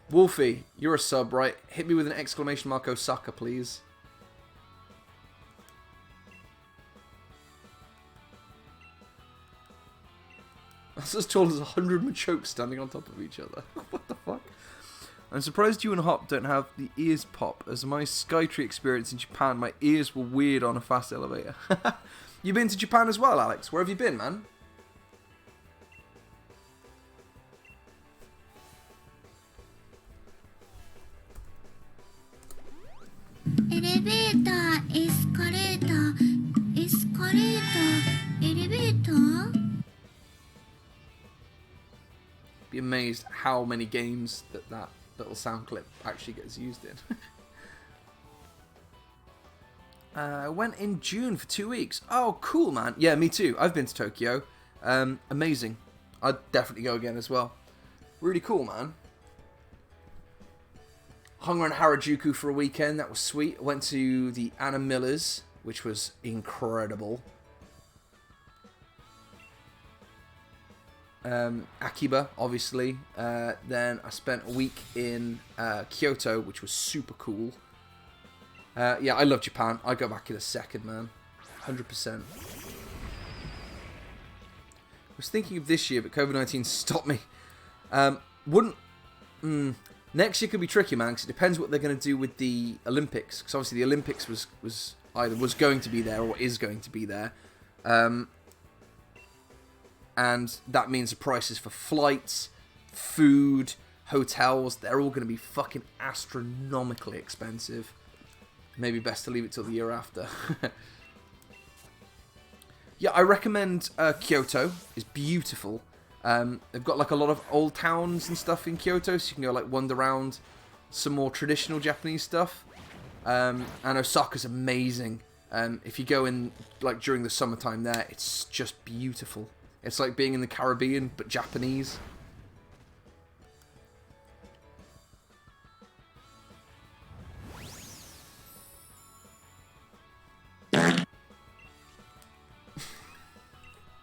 Wolfie, you're a sub, right? Hit me with an exclamation mark Osaka, please. That's as tall as 100 Machokes standing on top of each other. What the fuck? I'm surprised you and Hop don't have the ears pop. As my Skytree experience in Japan, my ears were weird on a fast elevator. You been to Japan as well, Alex? Where have you been, man? Elevator, escalator, escalator, elevator. Be amazed how many games that little sound clip actually gets used in. I went in June for 2 weeks. Oh, cool, man. Yeah, me too. I've been to Tokyo. Amazing. I'd definitely go again as well. Really cool, man. Hung around Harajuku for a weekend. That was sweet. Went to the Anna Millers, which was incredible. Akiba, obviously. Then I spent a week in Kyoto, which was super cool. Yeah, I love Japan. I'd go back in a second, man. 100%. I was thinking of this year, but COVID-19 stopped me. Next year could be tricky, man, because it depends what they're going to do with the Olympics. Because obviously the Olympics was either was going to be there or is going to be there. And that means the prices for flights, food, hotels, they're all going to be fucking astronomically expensive. Maybe best to leave it till the year after. Yeah, I recommend Kyoto. It's beautiful. They've got like a lot of old towns and stuff in Kyoto, so you can go like wander around some more traditional Japanese stuff. And Osaka's amazing. If you go in like during the summertime there, it's just beautiful. It's like being in the Caribbean, but Japanese.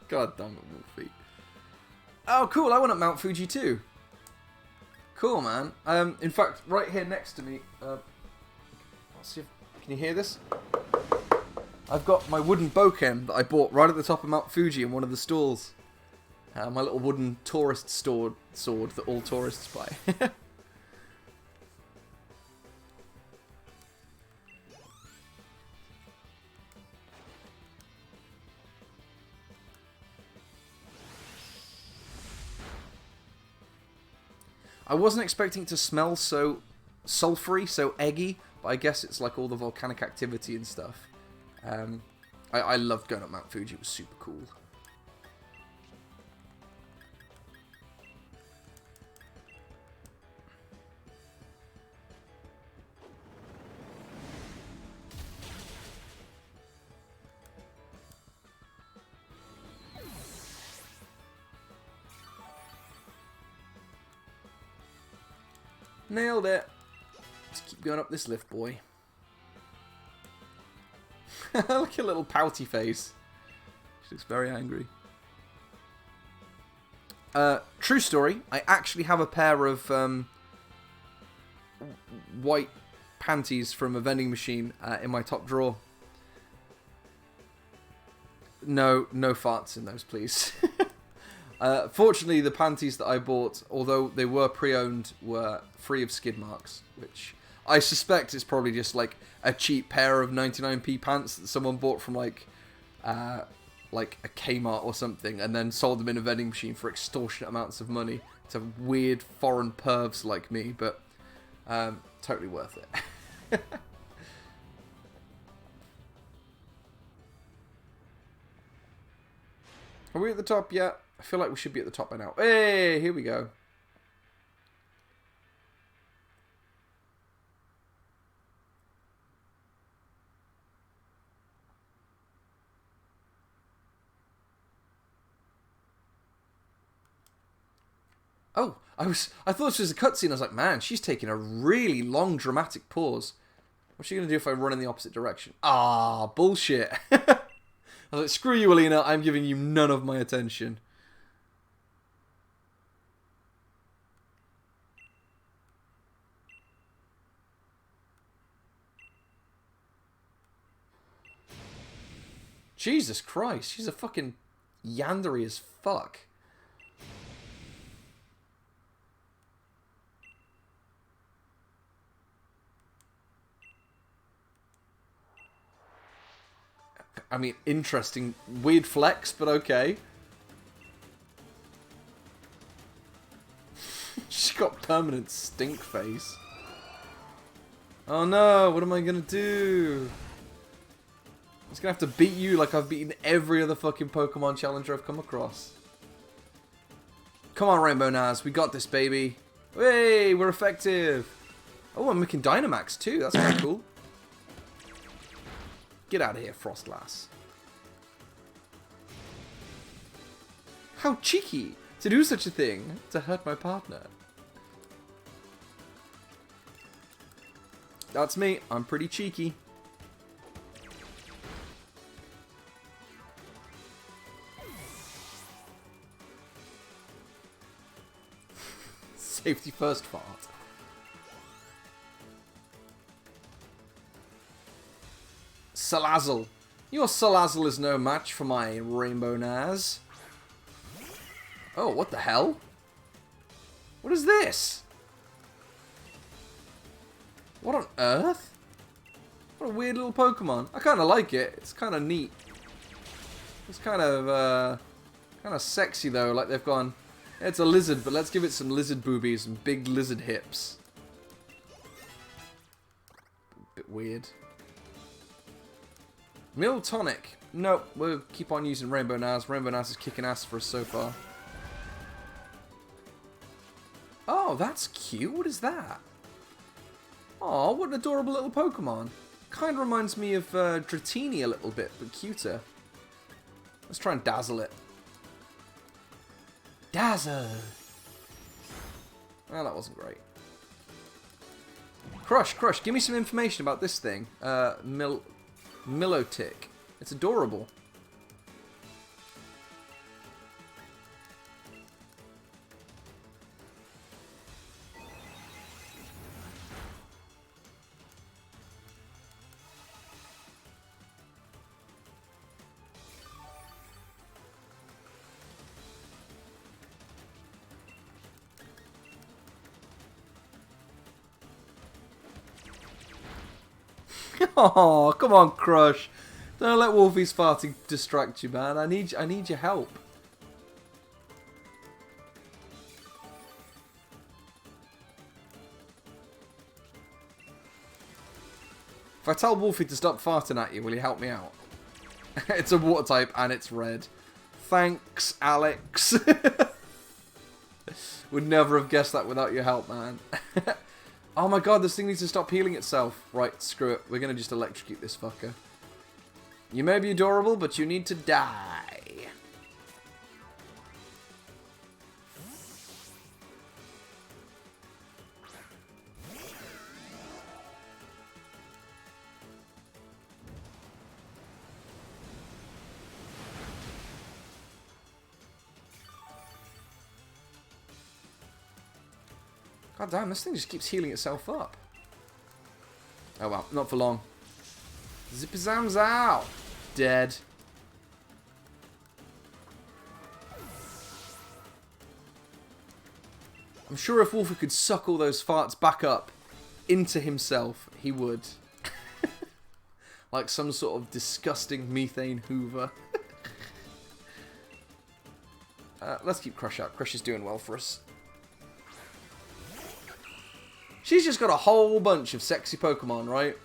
God damn it, Wolfie. Oh, cool. I went up Mount Fuji too. Cool, man. In fact, right here next to me. Let's see if, can you hear this? I've got my wooden boken that I bought right at the top of Mount Fuji in one of the stalls. My little wooden tourist sword that all tourists buy. I wasn't expecting it to smell so sulfury, so eggy, but I guess it's like all the volcanic activity and stuff. I loved going up Mount Fuji. It was super cool. Nailed it. Let's keep going up this lift, boy. Look at your little pouty face. She looks very angry. True story. I actually have a pair of white panties from a vending machine in my top drawer. No farts in those, please. Fortunately, the panties that I bought, although they were pre-owned, were free of skid marks, which I suspect is probably just like a cheap pair of 99p pants that someone bought from like like a Kmart or something and then sold them in a vending machine for extortionate amounts of money to weird foreign pervs like me, but totally worth it. Are we at the top yet? I feel like we should be at the top by now. Hey, here we go. Oh, I thought this was a cutscene. I was like, man, she's taking a really long dramatic pause. What's she going to do if I run in the opposite direction? Ah, bullshit. I was like, screw you, Alina. I'm giving you none of my attention. Jesus Christ, she's a fucking yandery as fuck. I mean, interesting, weird flex, but okay. She's got permanent stink face. Oh no, what am I gonna do? I'm just gonna have to beat you like I've beaten every other fucking Pokemon challenger I've come across. Come on, Rainbow Naz, we got this, baby. Hey, we're effective. Oh, I'm making Dynamax too, that's kind of cool. Get out of here, Frostlass. How cheeky to do such a thing to hurt my partner. That's me. I'm pretty cheeky. Safety first fart. Salazzle. Your Salazzle is no match for my Rainbow Naz. Oh, what the hell? What is this? What on earth? What a weird little Pokemon. I kind of like it. It's kind of neat. It's kind of sexy though. Like they've gone, it's a lizard, but let's give it some lizard boobies and big lizard hips. Bit weird. Miltonic. Nope, we'll keep on using Rainbow Naz. Rainbow Naz is kicking ass for us so far. Oh, that's cute. What is that? Oh, what an adorable little Pokemon. Kind of reminds me of Dratini a little bit, but cuter. Let's try and dazzle it. Dazzle! Well, that wasn't great. Crush, give me some information about this thing. Milotic. It's adorable. Oh, come on, Crush. Don't let Wolfie's farting distract you, man. I need your help. If I tell Wolfie to stop farting at you, will you help me out? It's a water type and it's red. Thanks, Alex. Would never have guessed that without your help, man. Oh my god, this thing needs to stop healing itself. Right, screw it. We're going to just electrocute this fucker. You may be adorable, but you need to die. God damn, this thing just keeps healing itself up. Oh well, not for long. Zippy-zams out! Dead. I'm sure if Wolfie could suck all those farts back up into himself, he would. Like some sort of disgusting methane hoover. Let's keep Crush out. Crush is doing well for us. She's just got a whole bunch of sexy Pokemon, right?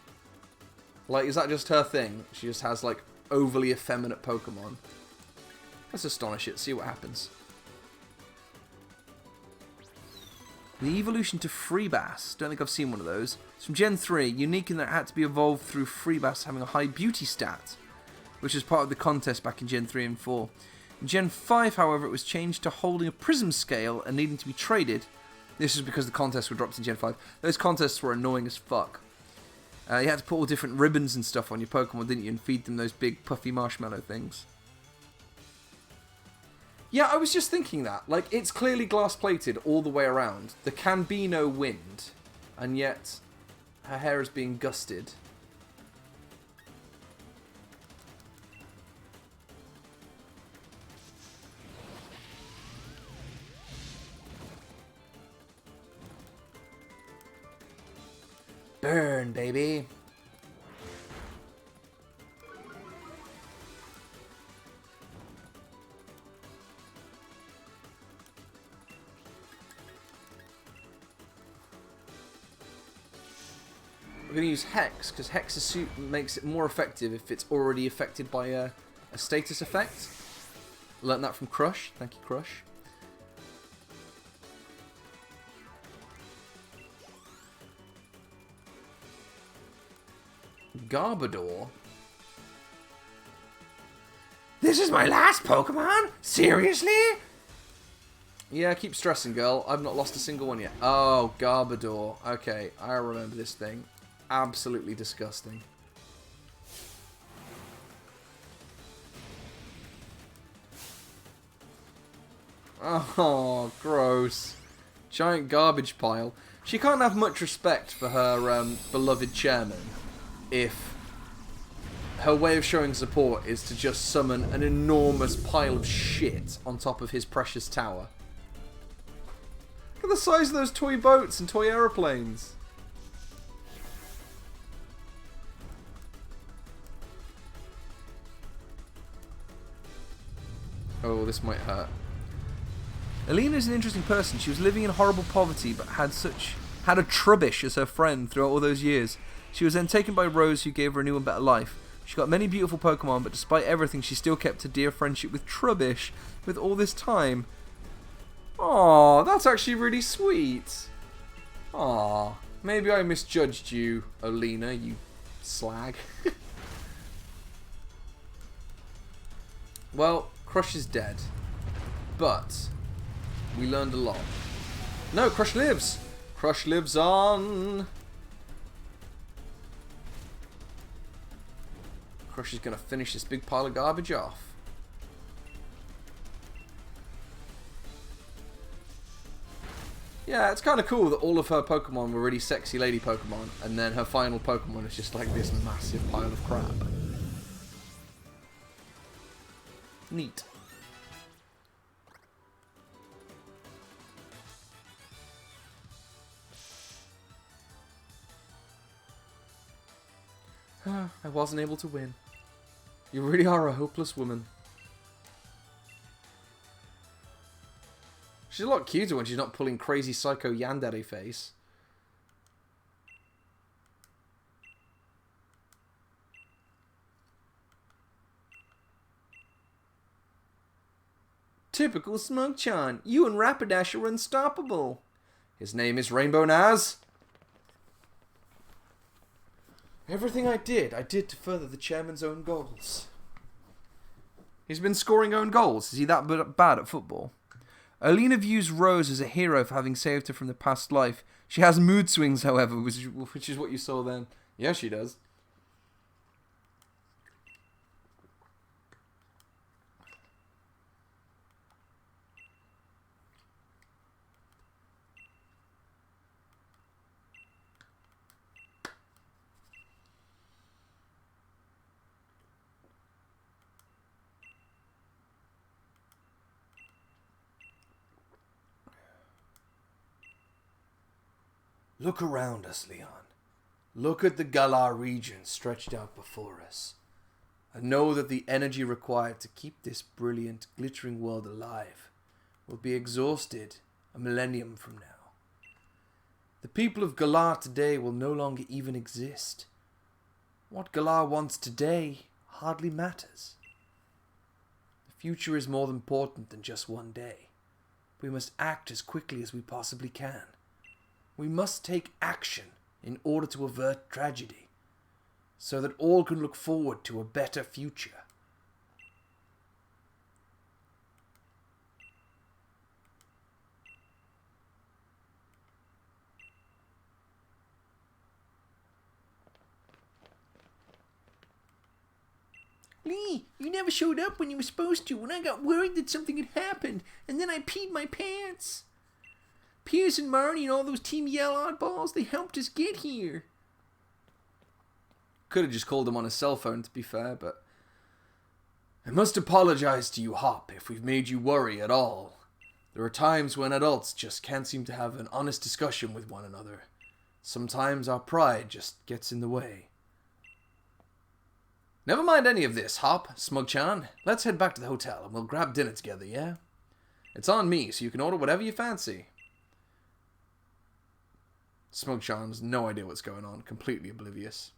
Like, is that just her thing? She just has, like, overly effeminate Pokemon. Let's astonish it, see what happens. The evolution to Freebass. Don't think I've seen one of those. It's from Gen 3, unique in that it had to be evolved through Freebass having a high beauty stat, which was part of the contest back in Gen 3 and 4. In Gen 5, however, it was changed to holding a prism scale and needing to be traded. This is because the contests were dropped in Gen 5. Those contests were annoying as fuck. You had to put all different ribbons and stuff on your Pokemon, didn't you? And feed them those big puffy marshmallow things. Yeah, I was just thinking that. Like, it's clearly glass-plated all the way around. There can be no wind. And yet, her hair is being gusted. Burn, baby. We're going to use Hex, because Hex makes it more effective if it's already affected by a status effect. Learned that from Crush. Thank you, Crush. Garbodor? This is my last Pokemon? Seriously? Yeah, keep stressing, girl. I've not lost a single one yet. Oh, Garbodor. Okay, I remember this thing. Absolutely disgusting. Oh, gross. Giant garbage pile. She can't have much respect for her beloved chairman if her way of showing support is to just summon an enormous pile of shit on top of his precious tower. Look at the size of those toy boats and toy aeroplanes. Oh, this might hurt. Alina is an interesting person. She was living in horrible poverty, but had a Trubbish as her friend throughout all those years. She was then taken by Rose, who gave her a new and better life. She got many beautiful Pokemon, but despite everything, she still kept a dear friendship with Trubbish with all this time. Aww, that's actually really sweet. Aww, maybe I misjudged you, Alina, you slag. Well, Crush is dead, but we learned a lot. No, Crush lives. Crush lives on. Crush is going to finish this big pile of garbage off. Yeah, it's kind of cool that all of her Pokemon were really sexy lady Pokemon, and then her final Pokemon is just like this massive pile of crap. Neat. I wasn't able to win. You really are a hopeless woman. She's a lot cuter when she's not pulling crazy psycho Yandere face. Typical Smugchan. You and Rapidash are unstoppable. His name is Rainbow Naz. Everything I did to further the chairman's own goals. He's been scoring own goals. Is he that bad at football? Alina views Rose as a hero for having saved her from the past life. She has mood swings, however, which is what you saw then. Yeah, she does. Look around us, Leon. Look at the Galar region stretched out before us. And know that the energy required to keep this brilliant, glittering world alive will be exhausted a millennium from now. The people of Galar today will no longer even exist. What Galar wants today hardly matters. The future is more important than just one day. We must act as quickly as we possibly can. We must take action in order to avert tragedy, so that all can look forward to a better future. Lee, you never showed up when you were supposed to, and I got worried that something had happened, and then I peed my pants. Pierce and Marnie and all those Team Yell oddballs, they helped us get here. Could have just called him on his cell phone, to be fair, but... I must apologize to you, Hop, if we've made you worry at all. There are times when adults just can't seem to have an honest discussion with one another. Sometimes our pride just gets in the way. Never mind any of this, Hop, Smug-chan. Let's head back to the hotel and we'll grab dinner together, yeah? It's on me, so you can order whatever you fancy. Smug-chan has no idea what's going on, completely oblivious.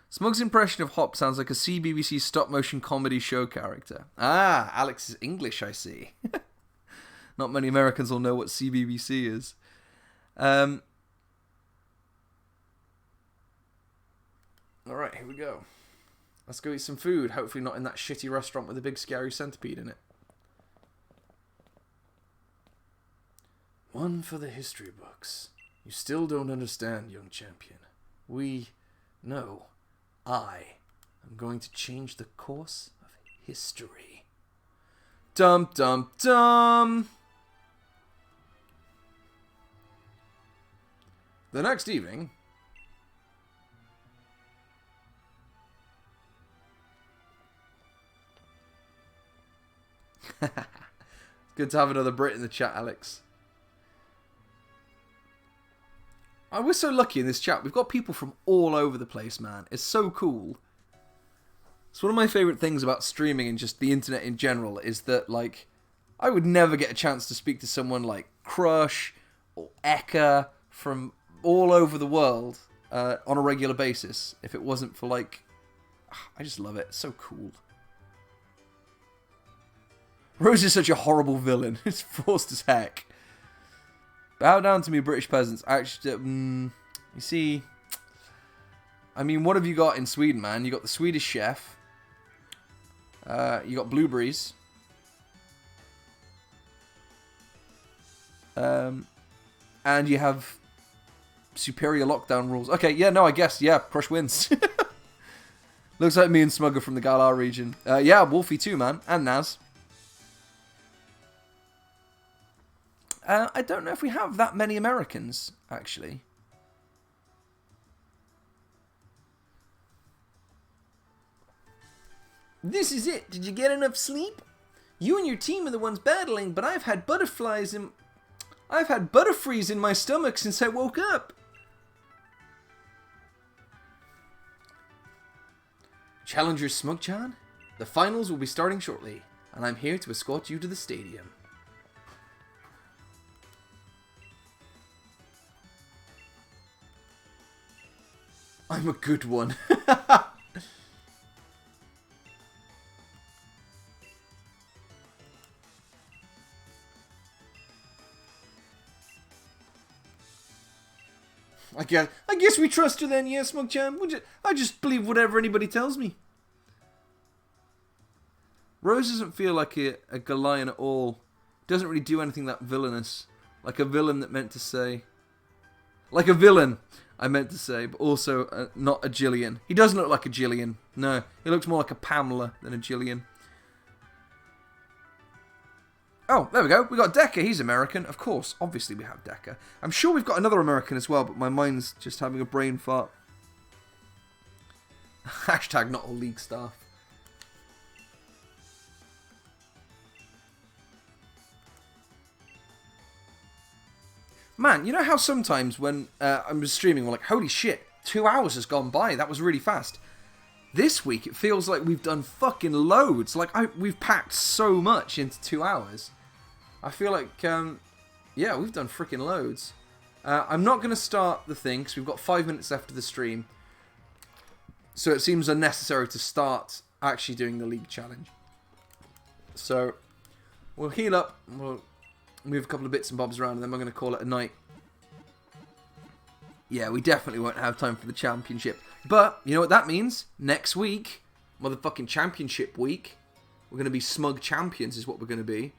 Smug's impression of Hop sounds like a CBBC stop-motion comedy show character. Ah, Alex is English, I see. Not many Americans will know what CBBC is. Alright, here we go. Let's go eat some food. Hopefully not in that shitty restaurant with a big scary centipede in it. One for the history books. You still don't understand, young champion. I am going to change the course of history. Dum dum dum! The next evening... It's good to have another Brit in the chat, Alex. We're so lucky in this chat. We've got people from all over the place, man. It's so cool. It's one of my favourite things about streaming and just the internet in general is that, like, I would never get a chance to speak to someone like Crush or Eka from all over the world on a regular basis if it wasn't for, like... I just love it. It's so cool. Rose is such a horrible villain. It's forced as heck. Bow down to me, British peasants. Actually, you see... I mean, what have you got in Sweden, man? You got the Swedish chef. You got blueberries. And you have superior lockdown rules. Okay, yeah, no, I guess, yeah, Crush wins. Looks like me and Smugger from the Galar region. Yeah, Wolfie too, man. And Naz. I don't know if we have that many Americans, actually. This is it. Did you get enough sleep? You and your team are the ones battling, but I've had butterfreeze in my stomach since I woke up. Challenger Smug-chan, the finals will be starting shortly, and I'm here to escort you to the stadium. I'm a good one. I guess we trust her then, yeah, Smug-chan. I just believe whatever anybody tells me. Rose doesn't feel like a Galion at all. Doesn't really do anything that villainous. Like a villain that meant to say... Like a villain, I meant to say, but also not a Jillian. He doesn't look like a Jillian. No, he looks more like a Pamela than a Jillian. Oh, there we go. We got Decker. He's American. Of course. Obviously we have Decker. I'm sure we've got another American as well, but my mind's just having a brain fart. Hashtag not all league staff. Man, you know how sometimes when I'm streaming, we're like, holy shit, 2 hours has gone by. That was really fast. This week, it feels like we've done fucking loads. Like, we've packed so much into 2 hours. I feel like, yeah, we've done freaking loads. I'm not going to start the thing, because we've got 5 minutes left of the stream. So it seems unnecessary to start actually doing the league challenge. So, we'll heal up, we'll move a couple of bits and bobs around, and then we're going to call it a night. Yeah, we definitely won't have time for the championship. But, you know what that means? Next week, motherfucking championship week, we're going to be smug champions is what we're going to be.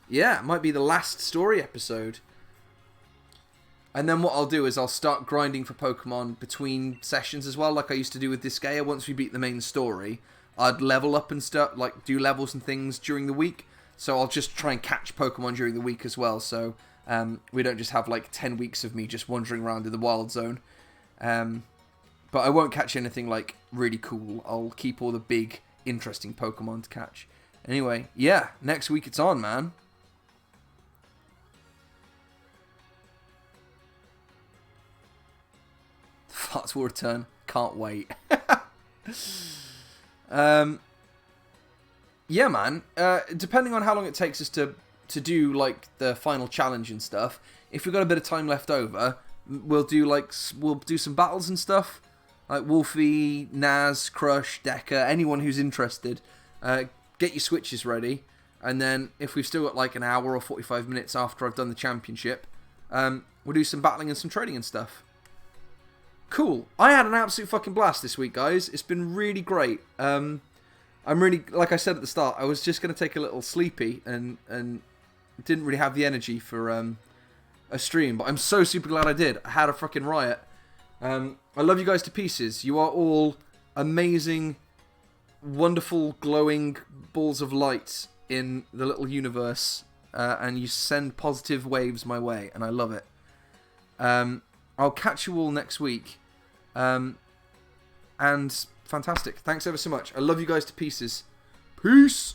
Yeah, it might be the last story episode. And then what I'll do is I'll start grinding for Pokemon between sessions as well, like I used to do with Disgaea. Once we beat the main story, I'd level up and stuff, like do levels and things during the week. So I'll just try and catch Pokemon during the week as well. So we don't just have like 10 weeks of me just wandering around in the wild zone. But I won't catch anything like really cool. I'll keep all the big, interesting Pokemon to catch. Anyway, yeah, next week it's on, man. Farts will return. Can't wait. Yeah, man. Depending on how long it takes us to do like the final challenge and stuff, if we've got a bit of time left over, we'll do some battles and stuff. Like Wolfie, Naz, Crush, Decker, anyone who's interested. Get your switches ready. And then if we've still got like an hour or 45 minutes after I've done the championship, we'll do some battling and some trading and stuff. Cool. I had an absolute fucking blast this week, guys. It's been really great. I'm really, like I said at the start, I was just going to take a little sleepy and didn't really have the energy for a stream, but I'm so super glad I did. I had a fucking riot. I love you guys to pieces. You are all amazing, wonderful, glowing balls of light in the little universe, and you send positive waves my way, and I love it. I'll catch you all next week. And fantastic. Thanks ever so much. I love you guys to pieces. Peace.